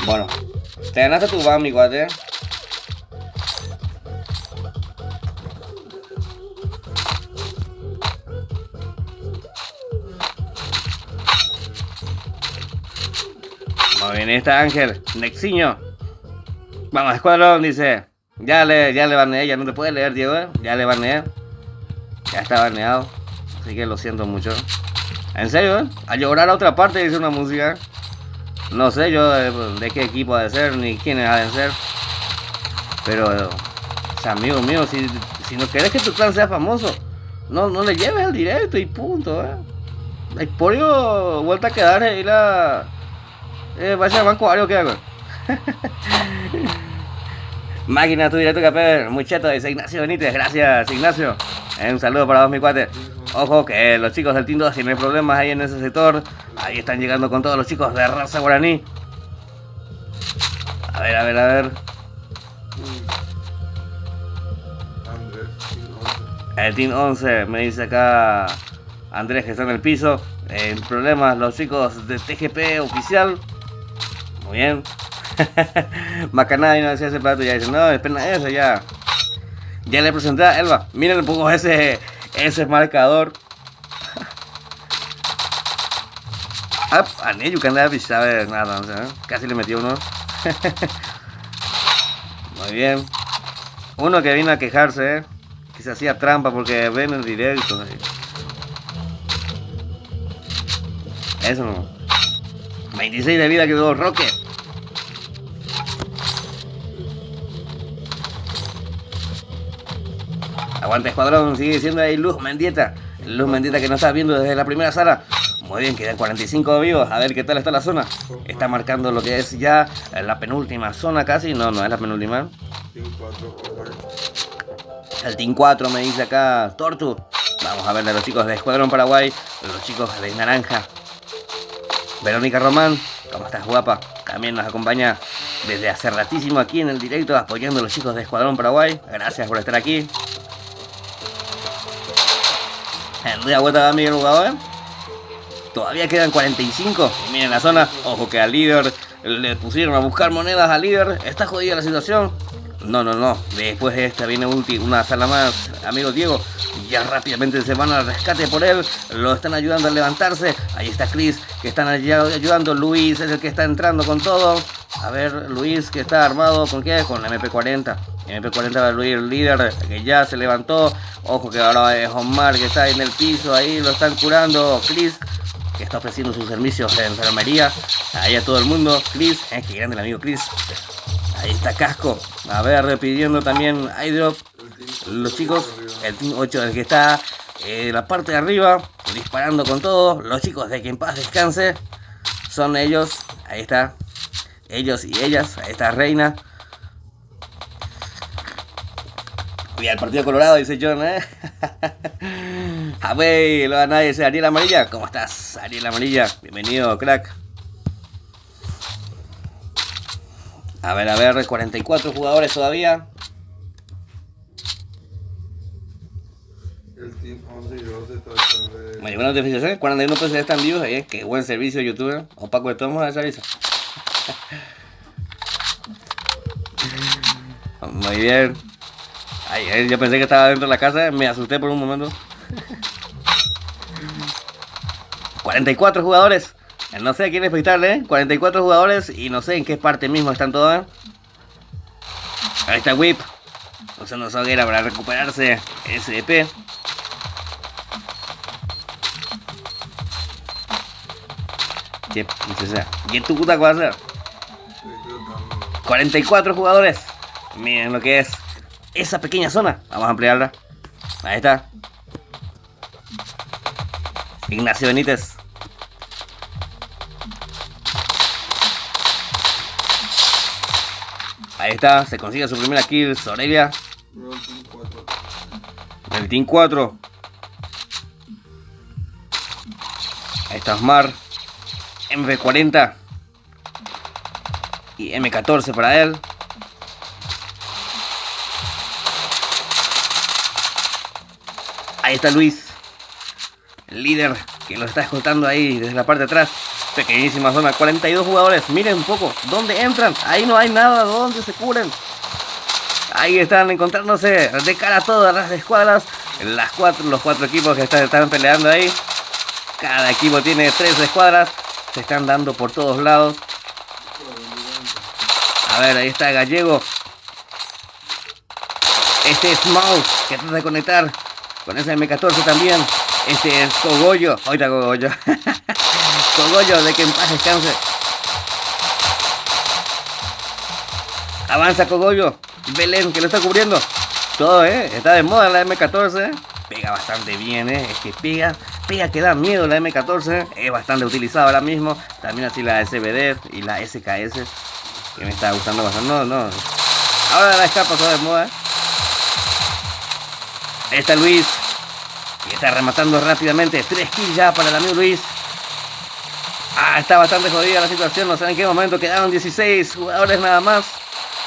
Bueno, te ganaste tu ban, mi cuate. Muy bien, ahí está Ángel, Nexiño. Vamos, escuadrón, dice. Ya le baneé, ya no te puede leer, Diego, ¿eh? Ya le baneé. Ya está baneado. Así que lo siento mucho. En serio, ¿eh? A llorar a otra parte dice una música. No sé yo de qué equipo ha de ser, ni quiénes ha de ser. Pero, o sea, amigo mío, si no querés que tu clan sea famoso, no le lleves al directo y punto, ¿eh? Hay pollo vuelta a quedar ahí la... vaya al banco Ario, ¿qué hago? Máquina, tu directo capel, muy cheto, dice Ignacio Benítez, gracias Ignacio. Un saludo para vos, mi cuate. Ojo que los chicos del Team 2 tienen problemas ahí en ese sector. Ahí están llegando con todos los chicos de raza guaraní. A ver. El Team 11, me dice acá Andrés que está en el piso. Problemas los chicos de TGP oficial. Muy bien. Macanada y no decía ese plato, ya dice, no, es pena eso ya. Ya le presenté a Elba. Miren un poco ese marcador. A Neyu que andaba sabe nada, o sea, casi le metió uno. Muy bien. Uno que vino a quejarse, que se hacía trampa porque ven el directo. Eso no. 26 de vida quedó Roque. Aguanta escuadrón, sigue diciendo ahí Luz Mendieta. Luz Mendieta que nos está viendo desde la primera sala. Muy bien, quedan 45 vivos. A ver qué tal está la zona. Está marcando lo que es ya la penúltima zona casi. No es la penúltima. El Team 4 me dice acá Tortu. Vamos a ver a los chicos de Escuadrón Paraguay. Los chicos de Naranja. Verónica Román, ¿cómo estás, guapa? También nos acompaña desde hace ratísimo aquí en el directo apoyando a los chicos de Escuadrón Paraguay. Gracias por estar aquí. En día vuelta a Miguel jugador. Todavía quedan 45. Y miren la zona. Ojo que al líder le pusieron a buscar monedas al líder. Está jodida la situación. No. Después de esta viene una sala más, amigo Diego. Ya rápidamente se van al rescate por él. Lo están ayudando a levantarse. Ahí está Chris, que están ayudando. Luis es el que está entrando con todo. A ver, Luis, que está armado con qué? Con la MP40. MP40 va Luis, el líder, que ya se levantó. Ojo que ahora es Omar, que está en el piso. Ahí lo están curando. Chris, que está ofreciendo sus servicios de enfermería. Ahí a todo el mundo. Chris, que grande el amigo Chris. Ahí está Casco. A ver, pidiendo también iDrop. Los chicos, el Team 8, el que está en la parte de arriba, disparando con todo. Los chicos de Que en Paz Descanse son ellos. Ahí está. Ellos y ellas. Ahí está Reina. Y al Partido Colorado, dice John, Ah, wey, lo nadie dice Ariel Amarilla. ¿Cómo estás, Ariel Amarilla? Bienvenido, crack. A ver, 44 jugadores todavía. El Team 11 y 12 está Me llegó una notificación, 41 pesos ya están vivos. Qué buen servicio, youtuber. O Paco de Tomos a esa risa. Muy bien. Ay, yo pensé que estaba dentro de la casa, me asusté por un momento. 44 jugadores. No sé a quién expectarle, 44 jugadores y no sé en qué parte mismo están todas. Ahí está Whip. Usando su hoguera para recuperarse SDP. ¿Qué tu puta cosa? 44 jugadores. Miren lo que es esa pequeña zona. Vamos a ampliarla. Ahí está. Ignacio Benítez. Ahí está, se consigue su primera kill, Sorelia. El Team 4. Ahí está Osmar. MP40. Y M14 para él. Ahí está Luis, el líder que lo está escoltando ahí desde la parte de atrás. Pequeñísima zona, 42 jugadores. Miren un poco, ¿dónde entran? Ahí no hay nada, ¿dónde se cubren? Ahí están encontrándose de cara a todas las escuadras. Los cuatro equipos que están peleando ahí. Cada equipo tiene 3 escuadras. Se están dando por todos lados. A ver, ahí está Gallego. Este es Mau, que trata de conectar con ese M14 también. Este es Cogollo. Oiga, Cogollo. Cogollo, de que en paz descanse. Avanza Cogollo. Belén, que lo está cubriendo. Todo, está de moda la M14. Pega bastante bien, es que pega que da miedo la M14. Es bastante utilizada ahora mismo. También así la SBD y la SKS, que me está gustando bastante. No. Ahora la SK pasó de moda. Ahí está Luis, que está rematando rápidamente. 3 kills ya para el amigo Luis. Está bastante jodida la situación. No sé en qué momento quedaron 16 jugadores nada más.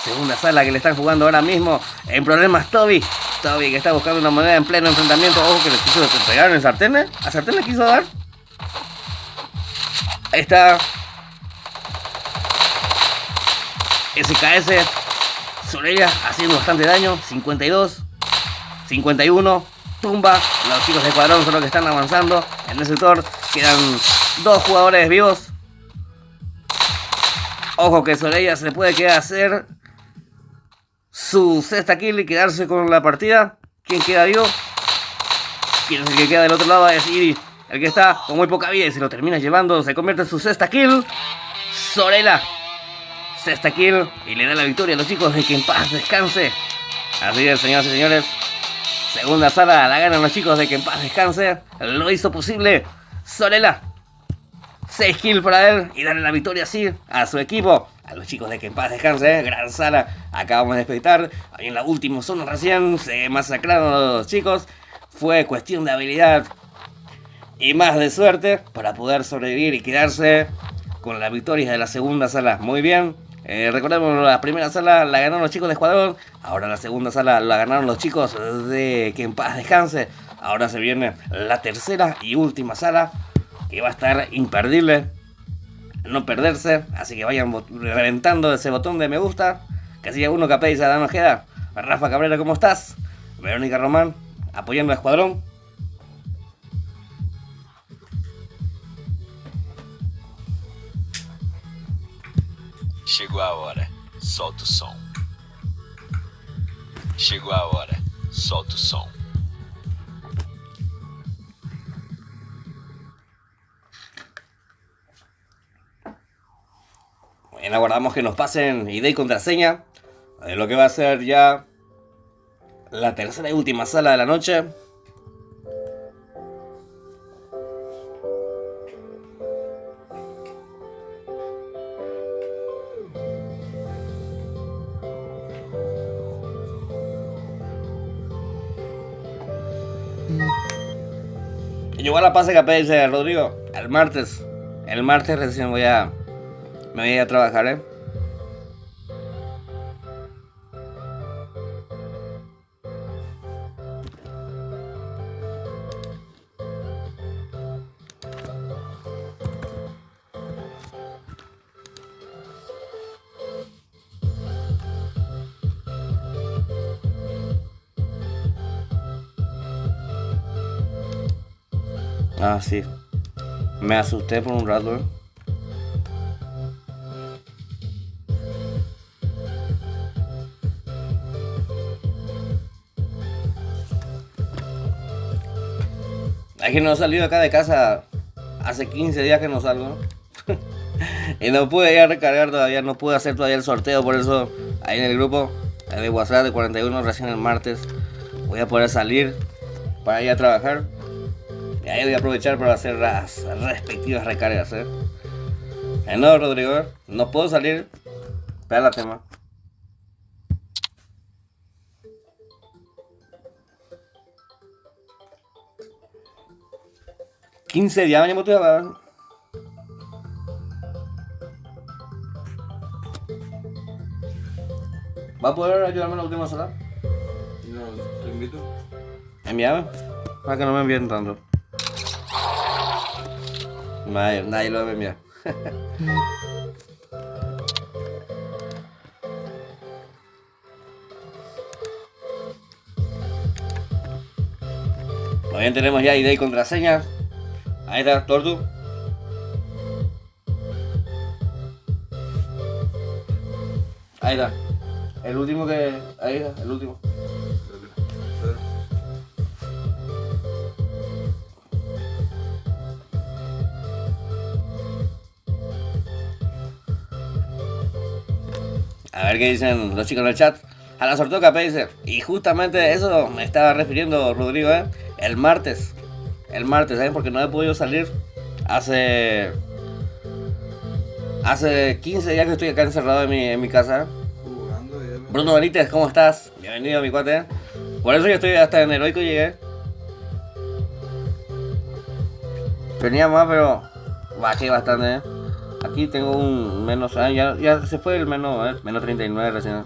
Segunda sala que le están jugando ahora mismo. En problemas Toby, que está buscando una moneda en pleno enfrentamiento. Ojo que le quiso pegar en el sartén. ¿A sartén le quiso dar? Ahí está SKS. Sorelia haciendo bastante daño. 52, 51. Tumba. Los chicos de escuadrón son los que están avanzando en el sector. Quedan 2 jugadores vivos. Ojo que Sorelia se puede quedar a hacer su sexta kill y quedarse con la partida. ¿Quién queda vivo? ¿Quién es el que queda del otro lado? Es Iri, el que está con muy poca vida y se lo termina llevando. Se convierte en su sexta kill. Sorelia, sexta kill, y le da la victoria a los chicos de que en paz descanse. Así es, señoras y señores. Segunda sala la ganan los chicos de que en paz descanse. Lo hizo posible Sorelia. 6 kills para él y darle la victoria así a su equipo. A los chicos de que en paz descanse, gran sala. Acabamos de espectar. Ahí en la última zona recién se masacraron los chicos. Fue cuestión de habilidad y más de suerte para poder sobrevivir y quedarse con la victoria de la segunda sala. Muy bien. Recordemos, la primera sala la ganaron los chicos de escuadrón. Ahora la segunda sala la ganaron los chicos de que en paz descanse. Ahora se viene la tercera y última sala, que va a estar imperdible, no perderse. Así que vayan reventando ese botón de me gusta. Casilla 1, Capéis, Adán Ojeda, Rafa Cabrera, ¿cómo estás? Verónica Román, apoyando a Escuadrón. Chegou a hora, solta o som. Chegou a hora, solta o som. Bien, aguardamos que nos pasen ID y contraseña de lo que va a ser ya la tercera y última sala de la noche. Igual la pase que dice Rodrigo, el martes recién me voy a ir a trabajar, Ah, sí. Me asusté por un rato, Es que no he salido acá de casa hace 15 días que no salgo, y no pude ir a recargar todavía, no pude hacer todavía el sorteo, por eso ahí en el grupo El de WhatsApp de 41 recién el martes. Voy a poder salir para ir a trabajar. Y ahí voy a aprovechar para hacer las respectivas recargas, No, Rodrigo, no puedo salir. Espera la tema. $15 ya me estoy hablando. ¿Va a poder ayudarme en la última sala? No, te invito. Envíame. Para que no me envíen tanto. Nadie lo va a enviar. Muy bien, tenemos ya ID y contraseña. Ahí está, Tortu. Ahí está. El último que... Ahí está, el último. A ver qué dicen los chicos en el chat. A la sorteo KP dice. Y justamente eso me estaba refiriendo Rodrigo, El martes. El martes, ¿saben? Porque no he podido salir. Hace 15 días que estoy acá encerrado en mi casa. Bruno Benítez, ¿cómo estás? Bienvenido, mi cuate. Por eso yo estoy hasta en Heroico llegué. Tenía más, pero bajé bastante, Aquí tengo un menos... ya se fue el menos, menos 39 recién.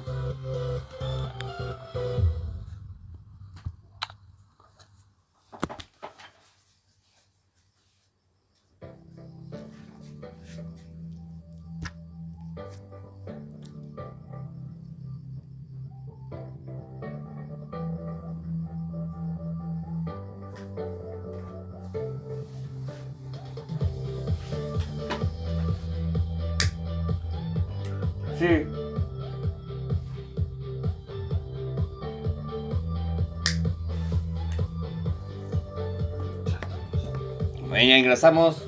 Sí. Bueno, ya ingresamos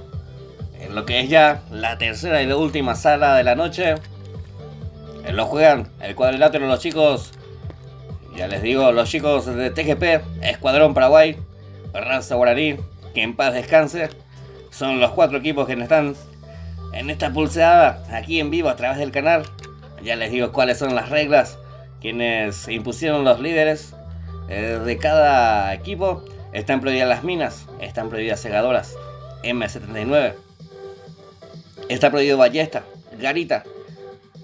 en lo que es ya la tercera y la última sala de la noche. Lo juegan el cuadrilátero los chicos. Ya les digo, los chicos de TGP, Escuadrón Paraguay, Raza Guaraní, que en paz descanse. Son los 4 equipos que están en esta pulseada aquí en vivo a través del canal. Ya les digo cuáles son las reglas, quienes impusieron los líderes de cada equipo. Están prohibidas las minas, están prohibidas segadoras, M79. Está prohibido ballesta, garita.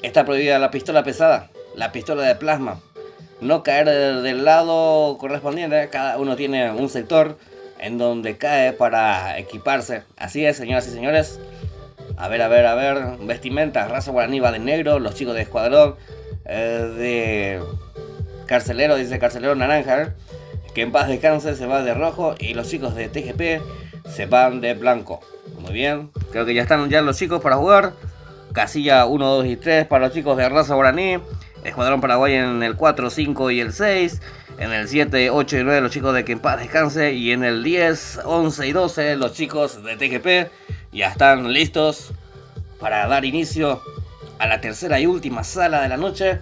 Está prohibida la pistola pesada, la pistola de plasma. No caer del lado correspondiente, cada uno tiene un sector en donde cae para equiparse. Así es, señoras y señores. A ver, vestimenta, Raza Guaraní va de negro, los chicos de Escuadrón de Carcelero, dice Carcelero naranja, que en paz descanse, se va de rojo, y los chicos de TGP se van de blanco. Muy bien, creo que ya están los chicos para jugar. Casilla 1, 2 y 3 para los chicos de Raza Guaraní. Escuadrón Paraguay en el 4, 5 y el 6. En el 7, 8 y 9 los chicos de Que en paz descanse. Y en el 10, 11 y 12 los chicos de TGP. Ya están listos para dar inicio a la tercera y última sala de la noche.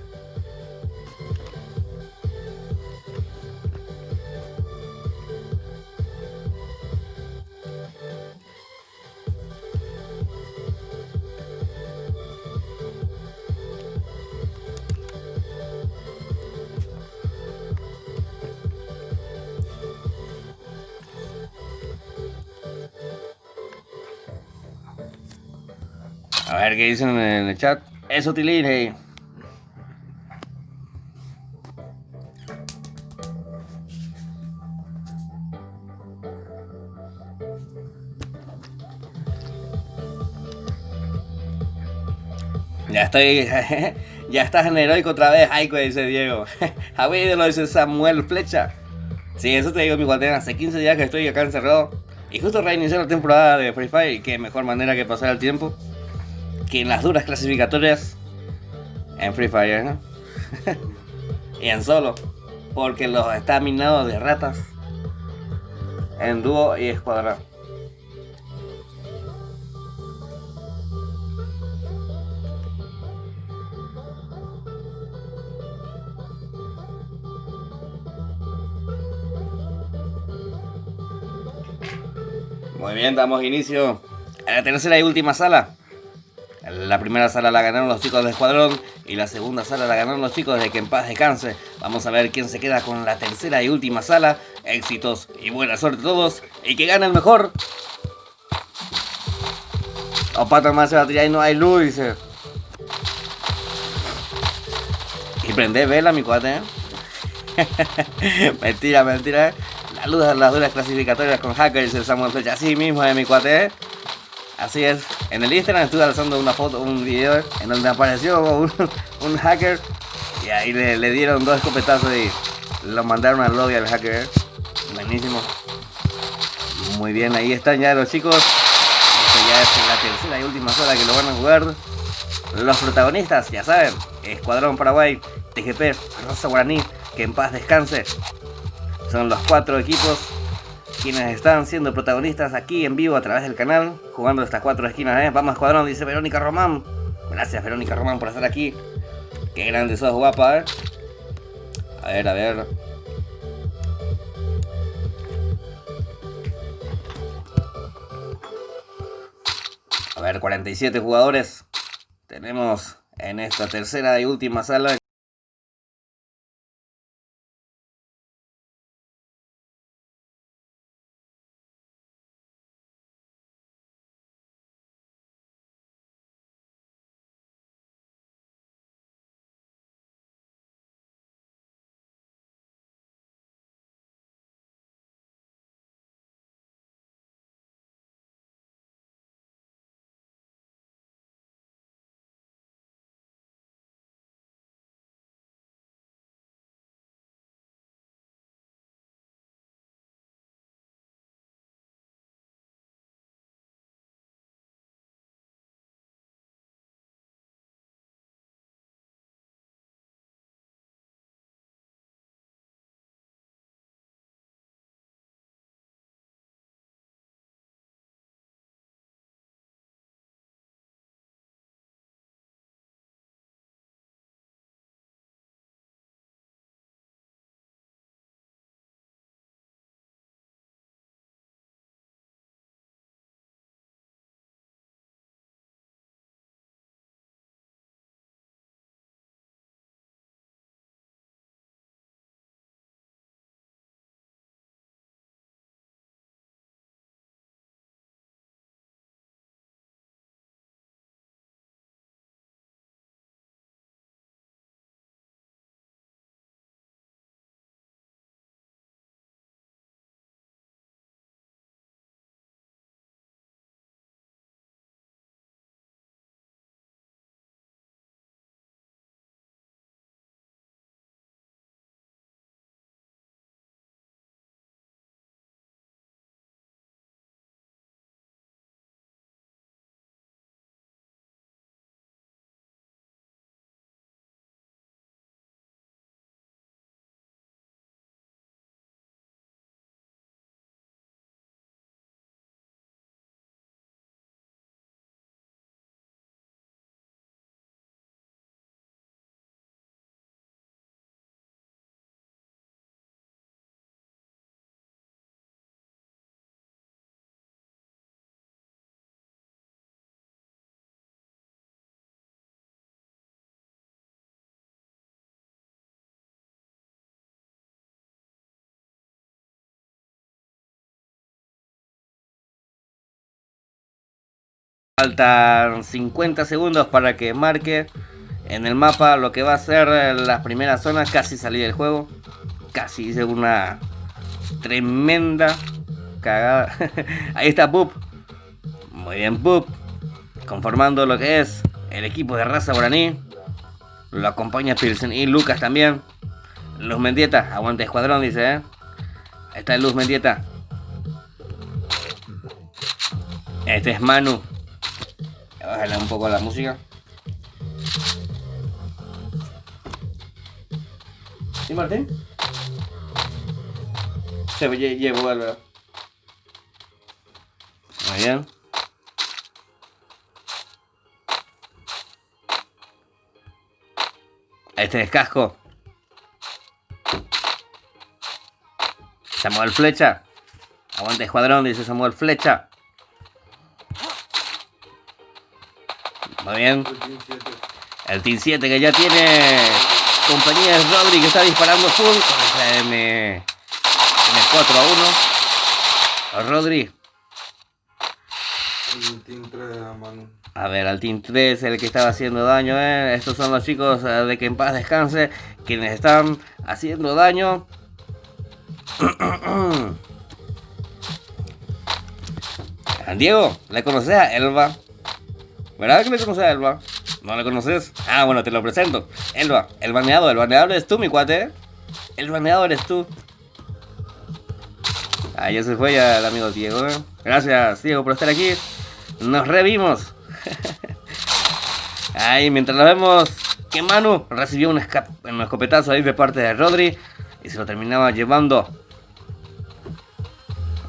A ver qué dicen en el chat. Eso, Tilín, hey. Ya estoy. Ya estás en Heroico otra vez, Aiko, dice Diego. Javier lo dice Samuel Flecha. Sí, eso te digo, mi guatena. Hace 15 días que estoy acá encerrado. Y justo reinicié la temporada de Free Fire. Y qué mejor manera que pasar el tiempo que en las duras clasificatorias en Free Fire, ¿no? Y en solo, porque los está minado de ratas en dúo y escuadrón. Muy bien, damos inicio a la tercera y última sala. La primera sala la ganaron los chicos de Escuadrón y la segunda sala la ganaron los chicos de Que en Paz Descanse. Vamos a ver quién se queda con la tercera y última sala. Éxitos y buena suerte a todos y que gane el mejor. Pato más se va a tirar y no hay luz, dice. Y prende vela, mi cuate, mentira. Las duras clasificatorias con hackers, el Samuel Flecha. Así mismo, mi cuate, Así es. En el Instagram estuve alzando una foto, un video en donde apareció un hacker. Y ahí le dieron 2 escopetazos y lo mandaron al lobby al hacker. Buenísimo. Muy bien, ahí están ya los chicos. Esto ya es la tercera y última sala que lo van a jugar. Los protagonistas, ya saben, Escuadrón Paraguay, TGP, Raza Guaraní, Que en Paz Descanse. Son los 4 equipos quienes están siendo protagonistas aquí en vivo a través del canal, jugando estas 4 esquinas, Vamos Escuadrón, dice Verónica Román. Gracias, Verónica Román, por estar aquí. Qué grande sos, guapa, A ver. A ver, 47 jugadores tenemos en esta tercera y última sala. Faltan 50 segundos para que marque en el mapa lo que va a ser las primeras zonas. Casi salí del juego. Casi hice una tremenda cagada. Ahí está Pup. Muy bien, Pup. Conformando lo que es el equipo de Raza Guaraní. Lo acompaña Pilsen y Lucas también. Luz Mendieta, aguante Escuadrón, dice, Ahí está Luz Mendieta. Este es Manu. Bájale un poco la música. ¿Sí, Martín? Se llevó algo. Muy bien. Este es Casco. Samuel Flecha. Aguante Escuadrón, dice Samuel Flecha. Muy bien. El Team 7. El Team 7 que ya tiene compañía de Rodri que está disparando full con esa M4A1. Rodri. El Team 3 a Manu. A ver, al Team 3, el que estaba haciendo daño, Estos son los chicos de que en paz descanse, quienes están haciendo daño. Diego, ¿le conoces a Elba? ¿Verdad que le conoces a Elba? ¿No le conoces? Ah, bueno, te lo presento. Elba, el baneador eres tú, mi cuate. El baneador eres tú. Ah, ya se fue ya el amigo Diego, Gracias, Diego, por estar aquí. Nos revimos. Ahí, mientras lo vemos, que Manu recibió un escopetazo ahí de parte de Rodri y se lo terminaba llevando.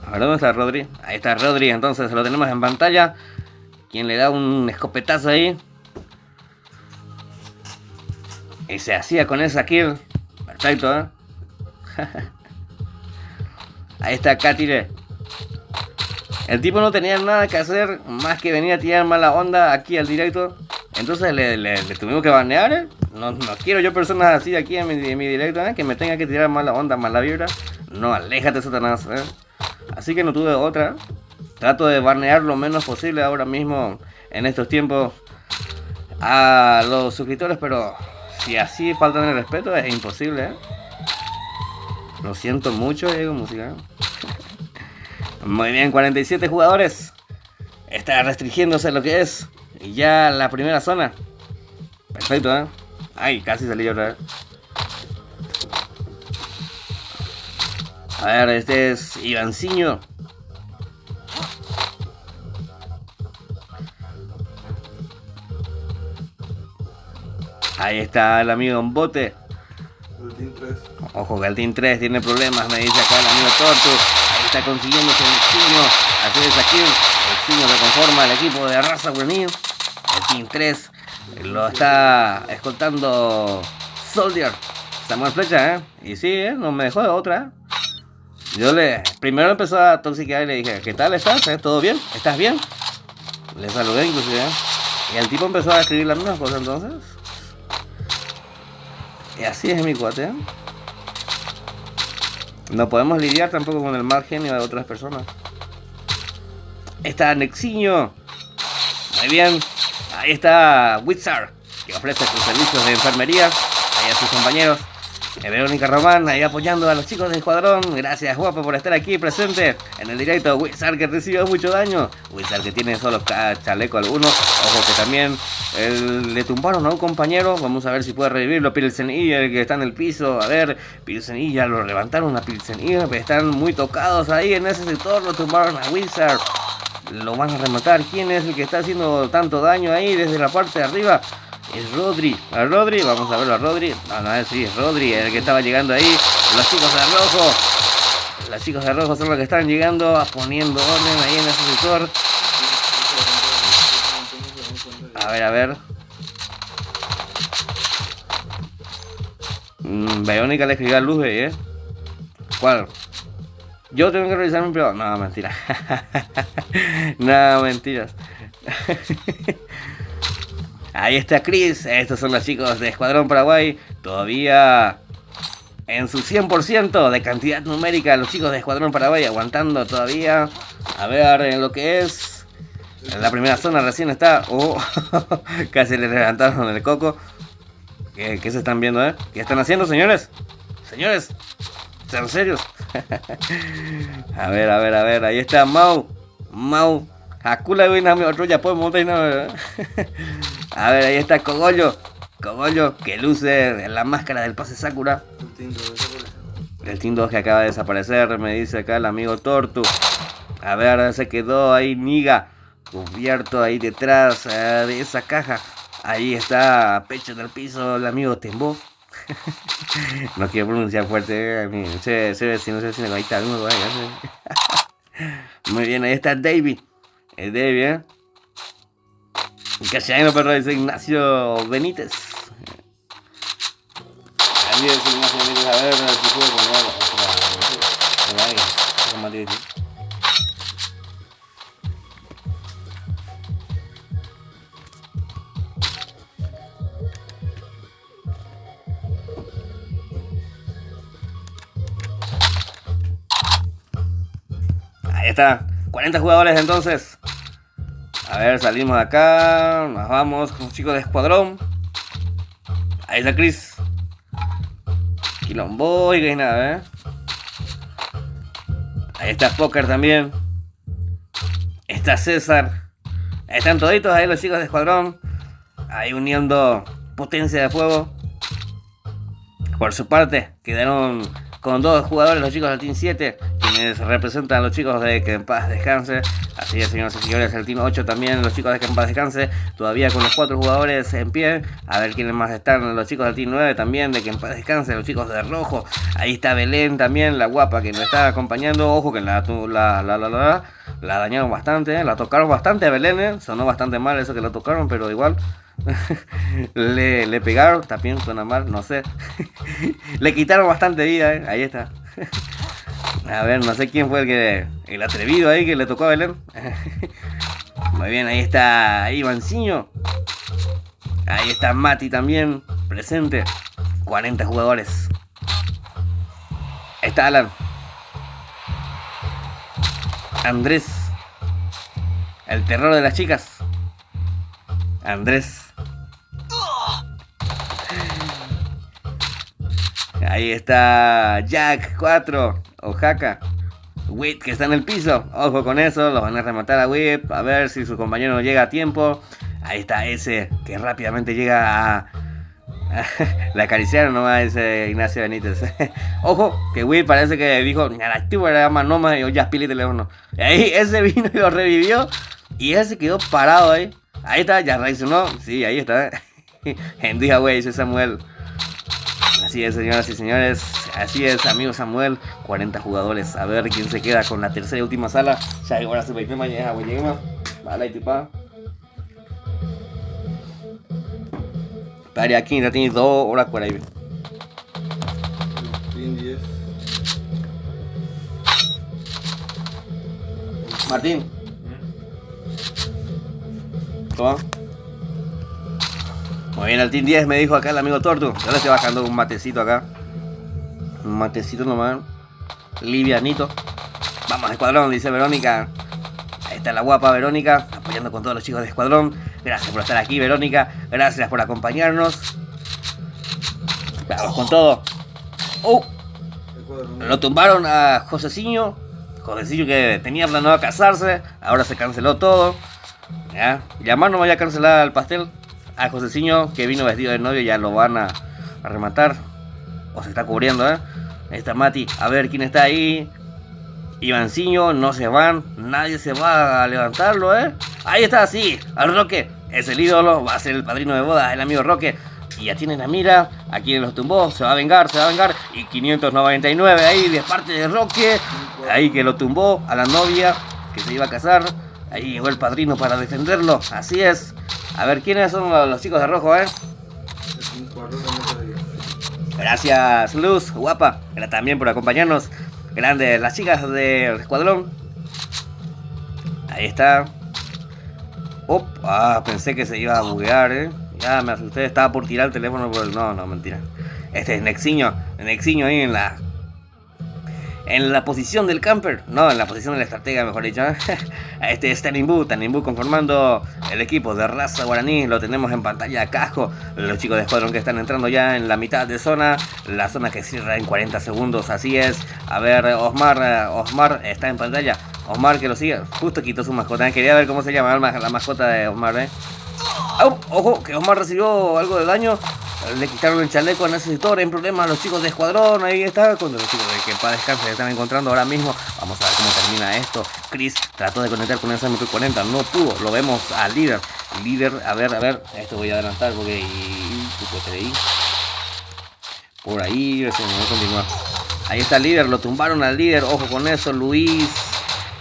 A ver, ¿dónde está Rodri? Ahí está Rodri, entonces lo tenemos en pantalla. Quien le da un escopetazo ahí. Y se hacía con esa kill. Perfecto, Ahí está Katire. El tipo no tenía nada que hacer más que venir a tirar mala onda aquí al directo. Entonces le tuvimos que banear, No quiero yo personas así aquí en mi directo, que me tenga que tirar mala onda, mala vibra. No, aléjate, Satanás, Así que no tuve otra. Trato de banear lo menos posible ahora mismo en estos tiempos a los suscriptores, pero si así faltan el respeto es imposible, Lo siento mucho, Diego Música. Muy bien, 47 jugadores. Está restringiéndose lo que es ya la primera zona. Perfecto, Ay, casi salí otra vez. A ver, este es Ivanciño. Ahí está el amigo en bote. El Team 3. Ojo que el Team 3 tiene problemas, me dice acá el amigo Tortu. Ahí está consiguiéndose el Exinio. Así es aquí. El Exinio que conforma el equipo de Raza Juvenil. El Team 3 lo está escoltando Soldier. Samuel Flecha, Y sí, no me dejó de otra. Yo primero empezó a toxiquear y le dije, ¿qué tal estás? ¿Todo bien? ¿Estás bien? Le saludé inclusive, Y el tipo empezó a escribir las mismas cosas entonces. Y así es mi cuate, No podemos lidiar tampoco con el mal genio de otras personas. Está Nexiño. Muy bien. Ahí está Wizard, que ofrece sus servicios de enfermería. Ahí a sus compañeros. Verónica Román, ahí apoyando a los chicos del escuadrón. Gracias, guapo, por estar aquí presente en el directo. Wizard, que recibió mucho daño. Wizard, que tiene solo chaleco alguno. Ojo que también le tumbaron a un compañero. Vamos a ver si puede revivirlo. Pilsenilla, el que está en el piso. A ver, Pilsenilla, lo levantaron a Pilsenilla. Están muy tocados ahí en ese sector. Lo tumbaron a Wizard. Lo van a rematar. ¿Quién es el que está haciendo tanto daño ahí desde la parte de arriba? Es Rodri. A Rodri, vamos a verlo a Rodri. No, sí, es Rodri, el que estaba llegando ahí. Los chicos de rojo. Los chicos de rojo son los que están llegando, poniendo orden ahí en ese sector. A ver. Verónica le escribió a Luz, ¿Cuál? Yo tengo que revisar mi privado. No, mentira. No, mentiras. Ahí está Chris. Estos son los chicos de Escuadrón Paraguay. Todavía en su 100% de cantidad numérica. Los chicos de Escuadrón Paraguay aguantando todavía. A ver en lo que es. En la primera zona recién está. Casi le levantaron el coco. ¿Qué se están viendo, ¿Qué están haciendo, señores? Señores, sean serios. A ver. Ahí está Mau. Hakula Winami otro ya podemos montar. A ver, ahí está Cogollo, que luce en la máscara del pase Sakura. El Team 2 que acaba de desaparecer, me dice acá el amigo Tortu. A ver, se quedó ahí Niga, cubierto ahí detrás de esa caja. Ahí está, pecho del piso, el amigo Tembo. No quiero pronunciar fuerte, se ve si no sé si me va a estar uno. Muy bien, ahí está David. Es David, Cachayano, perro, dice Ignacio Benítez. Ahí dice Ignacio Benítez, a ver si puedo poner otra. Ahí está. 40 jugadores entonces. A ver, salimos de acá. Nos vamos con los chicos de escuadrón. Ahí está Chris. Quilombo y nada, Ahí está Poker también. Está César. Están toditos ahí los chicos de escuadrón. Ahí uniendo potencia de fuego. Por su parte, quedaron con 2 jugadores los chicos del Team 7, quienes representan a los chicos de Que en Paz Descanse. Así es, señoras y señores, el Team 8 también, los chicos de Que en Paz Descanse, todavía con los 4 jugadores en pie. A ver quiénes más están, los chicos del Team 9 también, de Que en Paz Descanse, los chicos de rojo. Ahí está Belén también, la guapa que nos está acompañando. Ojo que la dañaron bastante, la tocaron bastante a Belén, sonó bastante mal eso que la tocaron, pero igual le pegaron, también suena mal, no sé. Le quitaron bastante vida, ahí está. A ver, no sé quién fue el atrevido ahí que le tocó a Belén. Muy bien, ahí está Ivanciño. Ahí está Mati también, presente. 40 jugadores. Ahí está Alan. Andrés. El terror de las chicas. Andrés. Ahí está Jack 4, Oaxaca. Whip que está en el piso. Ojo con eso, lo van a rematar a Whip. A ver si su compañero no llega a tiempo. Ahí está ese que rápidamente llega a... La acariciaron nomás ese Ignacio Benítez. Ojo, que Whip parece que dijo, la tuve la llama nomás y ya pile el teléfono. Y ahí ese vino y lo revivió. Y él se quedó parado ahí. Ahí está, ya reaccionó. Sí, ahí está. Hendija, güey, dice Samuel. Así es, señoras y señores. Así es, amigo Samuel. 40 jugadores. A ver quién se queda con la tercera y última sala. Ya ahora se va a mañana, güey. Vale, ahí tipa. Para aquí ya tienes 2 horas por ahí. Team 10. Martín. ¿Cómo? Muy bien, el Team 10 me dijo acá el amigo Tortu. Yo le estoy bajando un matecito acá. Un matecito nomás. Livianito. Vamos, escuadrón, dice Verónica. Ahí está la guapa Verónica, apoyando con todos los chicos de escuadrón. Gracias por estar aquí, Verónica. Gracias por acompañarnos. Vamos con todo. Lo tumbaron a Joseciño. Joseciño que tenía planeado casarse. Ahora se canceló todo. Ya, no voy a cancelar el pastel. A Joseciño que vino vestido de novio ya lo van a rematar. O se está cubriendo, Ahí está Mati. A ver quién está ahí. Ivanciño, no se van. Nadie se va a levantarlo, Ahí está, sí. Al Roque. Es el ídolo. Va a ser el padrino de boda. El amigo Roque. Y ya tiene la mira. A quien los tumbó. Se va a vengar. Y 599 ahí de parte de Roque. Ahí que lo tumbó a la novia que se iba a casar. Ahí llegó el padrino para defenderlo. Así es. A ver, ¿quiénes son los chicos de rojo, Gracias, Luz, guapa. También por acompañarnos. Grande, las chicas del escuadrón. Ahí está. Pensé que se iba a buguear, Ya me asusté, estaba por tirar el teléfono por el... No, mentira. Este es Nexiño ahí en la posición del camper, no, en la posición de la estratega, mejor dicho. Este es Tanimbu conformando el equipo de raza guaraní. Lo tenemos en pantalla acá. Los chicos de escuadrón que están entrando ya en la mitad de zona. La zona que cierra en 40 segundos, así es. A ver, Osmar está en pantalla. Osmar que lo sigue, justo quitó su mascota. Quería ver cómo se llama la mascota de Osmar, Ojo, que Osmar recibió algo de daño. Le quitaron el chaleco, necesitó en problemas a los chicos de escuadrón. ahí está, cuando los chicos de Que en Paz Descanse se están encontrando ahora mismo. Vamos a ver cómo termina esto. Chris trató de conectar con el SMQ-40, no pudo. Lo vemos al líder. A ver, esto voy a adelantar porque por ahí, se me va a continuar. Ahí está el líder, lo tumbaron al líder, ojo con eso. Luis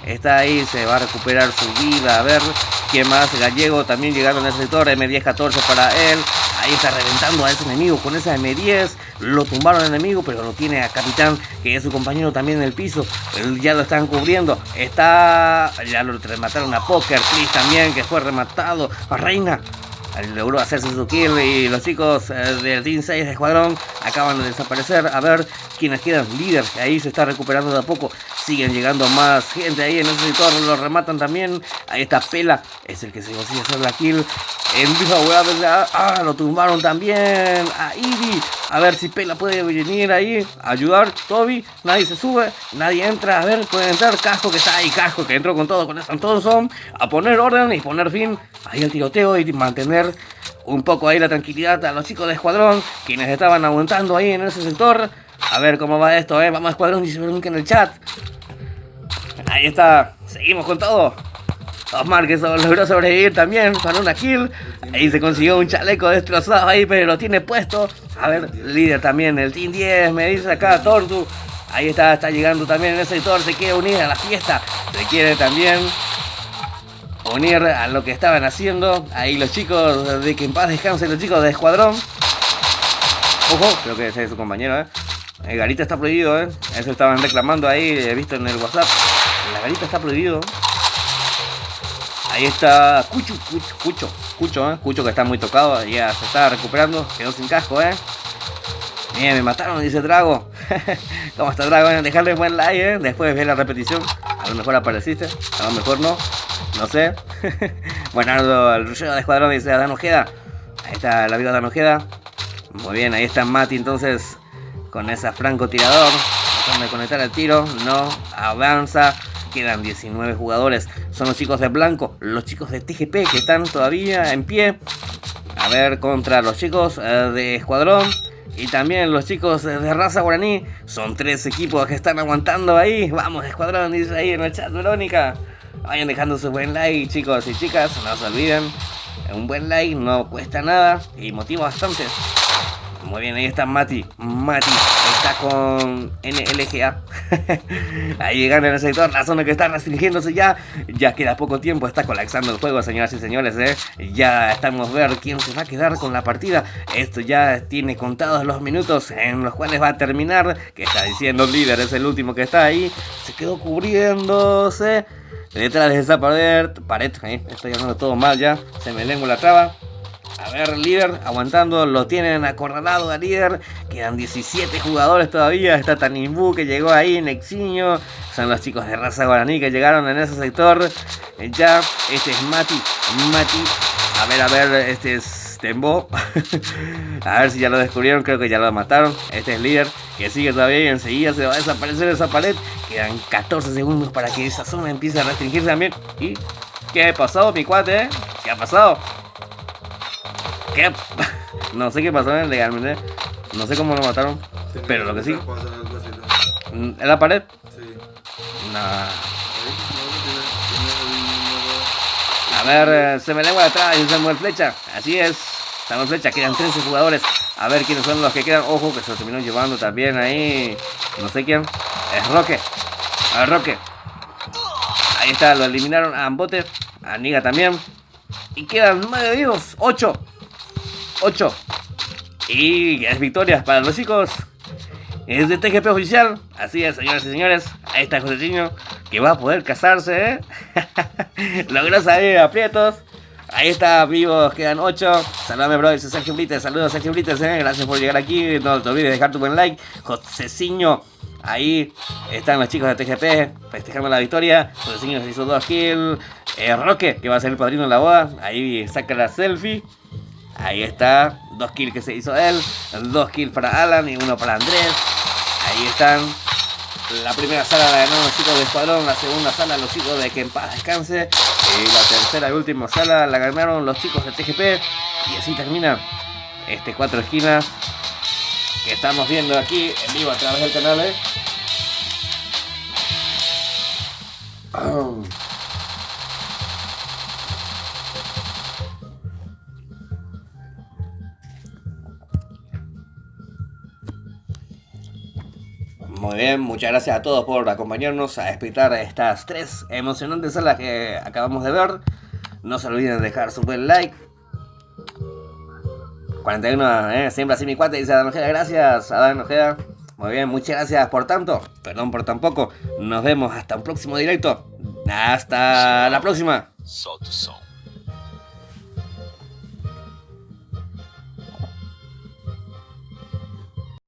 está ahí, se va a recuperar su vida. A ver, ¿quién más? Gallego también llegaron a ese sector. M10-14 para él. Ahí está reventando a ese enemigo con esa M10. Lo tumbaron al enemigo, pero lo tiene a Capitán, que es su compañero también en el piso. Ya lo están cubriendo. Ya lo remataron a Poker. Chris también, que fue rematado. A Reina logró hacerse su kill. Y los chicos del Team 6 de escuadrón acaban de desaparecer. A ver quiénes quedan. Líder, que ahí se está recuperando de a poco. Siguen llegando más gente ahí en ese sector, lo rematan también. Ahí está Pela, es el que se consigue hacer la kill. Empieza a volar, lo tumbaron también a Ivy. A ver si Pela puede venir ahí a ayudar. Toby, nadie se sube, nadie entra. A ver, puede entrar Casco, que está ahí. Casco, que entró con todo, con eso todos son a poner orden y poner fin ahí al tiroteo y mantener un poco ahí la tranquilidad a los chicos de Escuadrón, quienes estaban aguantando ahí en ese sector. A ver cómo va esto, vamos Escuadrón, dice Verónica en el chat. Ahí está, seguimos con todo. Osmar que logró sobrevivir también para una kill. Ahí se consiguió un chaleco destrozado ahí, pero lo tiene puesto. A ver, líder también, el Team 10, me dice acá Tortu. Ahí está llegando también en ese sector, se quiere unir a la fiesta. Se quiere también unir a lo que estaban haciendo. Ahí los chicos de que en paz descansen, los chicos de Escuadrón. Ojo, creo que ese es su compañero, El garita está prohibido, Eso estaban reclamando ahí, he visto en el WhatsApp. La garita está prohibido. Ahí está Cucho que está muy tocado, ya se está recuperando, quedó sin casco, Bien, me mataron, dice Drago. ¿Cómo está Drago? Dejarle buen like, después ver la repetición. A lo mejor apareciste, a lo mejor no sé. Bueno, el rusheo de Escuadrón dice Adán Ojeda. Ahí está el amigo Adán Ojeda. Muy bien, ahí está Mati entonces con esa francotirador. Tratando de conectar el tiro, no avanza. Quedan 19 jugadores. Son los chicos de blanco, los chicos de TGP que están todavía en pie. A ver, contra los chicos de Escuadrón y también los chicos de raza guaraní. Son 3 equipos que están aguantando ahí. Vamos, Escuadrón, dice ahí en el chat Verónica. Vayan dejando su buen like, chicos y chicas. No se olviden. Un buen like no cuesta nada y motiva bastante. Muy bien, ahí está Mati está con NLGA. Ahí llegan en el sector, la zona que está restringiéndose ya queda poco tiempo, está colapsando el juego, señoras y señores, Ya estamos a ver quién se va a quedar con la partida. Esto ya tiene contados los minutos en los cuales va a terminar. Que está diciendo el líder, es el último que está ahí. Se quedó cubriéndose detrás de esa pared, estoy hablando todo mal ya, se me lengua la traba. A ver, líder, aguantando, lo tienen acorralado al líder. Quedan 17 jugadores todavía. Está Tanimbu que llegó ahí, Nexiño. Son los chicos de raza guaraní que llegaron en ese sector. Ya, este es Mati. A ver, este es Tembo. A ver si ya lo descubrieron, creo que ya lo mataron. Este es líder, que sigue todavía y enseguida se va a desaparecer esa pared. Quedan 14 segundos para que esa zona empiece a restringirse también. ¿Y qué ha pasado, mi cuate? ¿Qué ha pasado? ¿Qué? No sé qué pasó legalmente. No sé cómo lo mataron. Pero lo que sí. ¿En la pared? Sí. Nah. A ver, se me lengua atrás y Samuel Flecha. Así es. Samuel Flecha, quedan 13 jugadores. A ver quiénes son los que quedan. Ojo, que se lo terminó llevando también ahí. No sé quién. Es Roque. A ver, Roque. Ahí está, lo eliminaron a Ambote. A Niga también. Y quedan 9 vivos. 8. Y es victoria para los chicos. Es de TGP oficial. Así es, señoras y señores. Ahí está Joseciño, que va a poder casarse, Logró salir de aprietos. Ahí está, vivos, quedan 8. Saludame, bro, dice Sergio Blites. Saludos, Sergio Blites, Gracias por llegar aquí. No te olvides de dejar tu buen like. Joseciño. Ahí están los chicos de TGP festejando la victoria. Joseciño se hizo 2 kills. Roque, que va a ser el padrino de la boda. Ahí saca la selfie. Ahí está, 2 kills que se hizo él, 2 kills para Alan y 1 para Andrés. Ahí están. La primera sala la ganaron los chicos de Escuadrón, la segunda sala los chicos de Que en Paz Descanse, y la tercera y última sala la ganaron los chicos de TGP. Y así termina este 4 esquinas que estamos viendo aquí en vivo a través del canal, Muy bien, muchas gracias a todos por acompañarnos a espectar estas 3 emocionantes salas que acabamos de ver. No se olviden de dejar su buen like. 41, siempre así mi cuate, dice Adán Ojeda. Gracias, Adán Ojeda. Muy bien, muchas gracias por tanto. Perdón por tan poco. Nos vemos hasta un próximo directo. Hasta la próxima. Solta o som.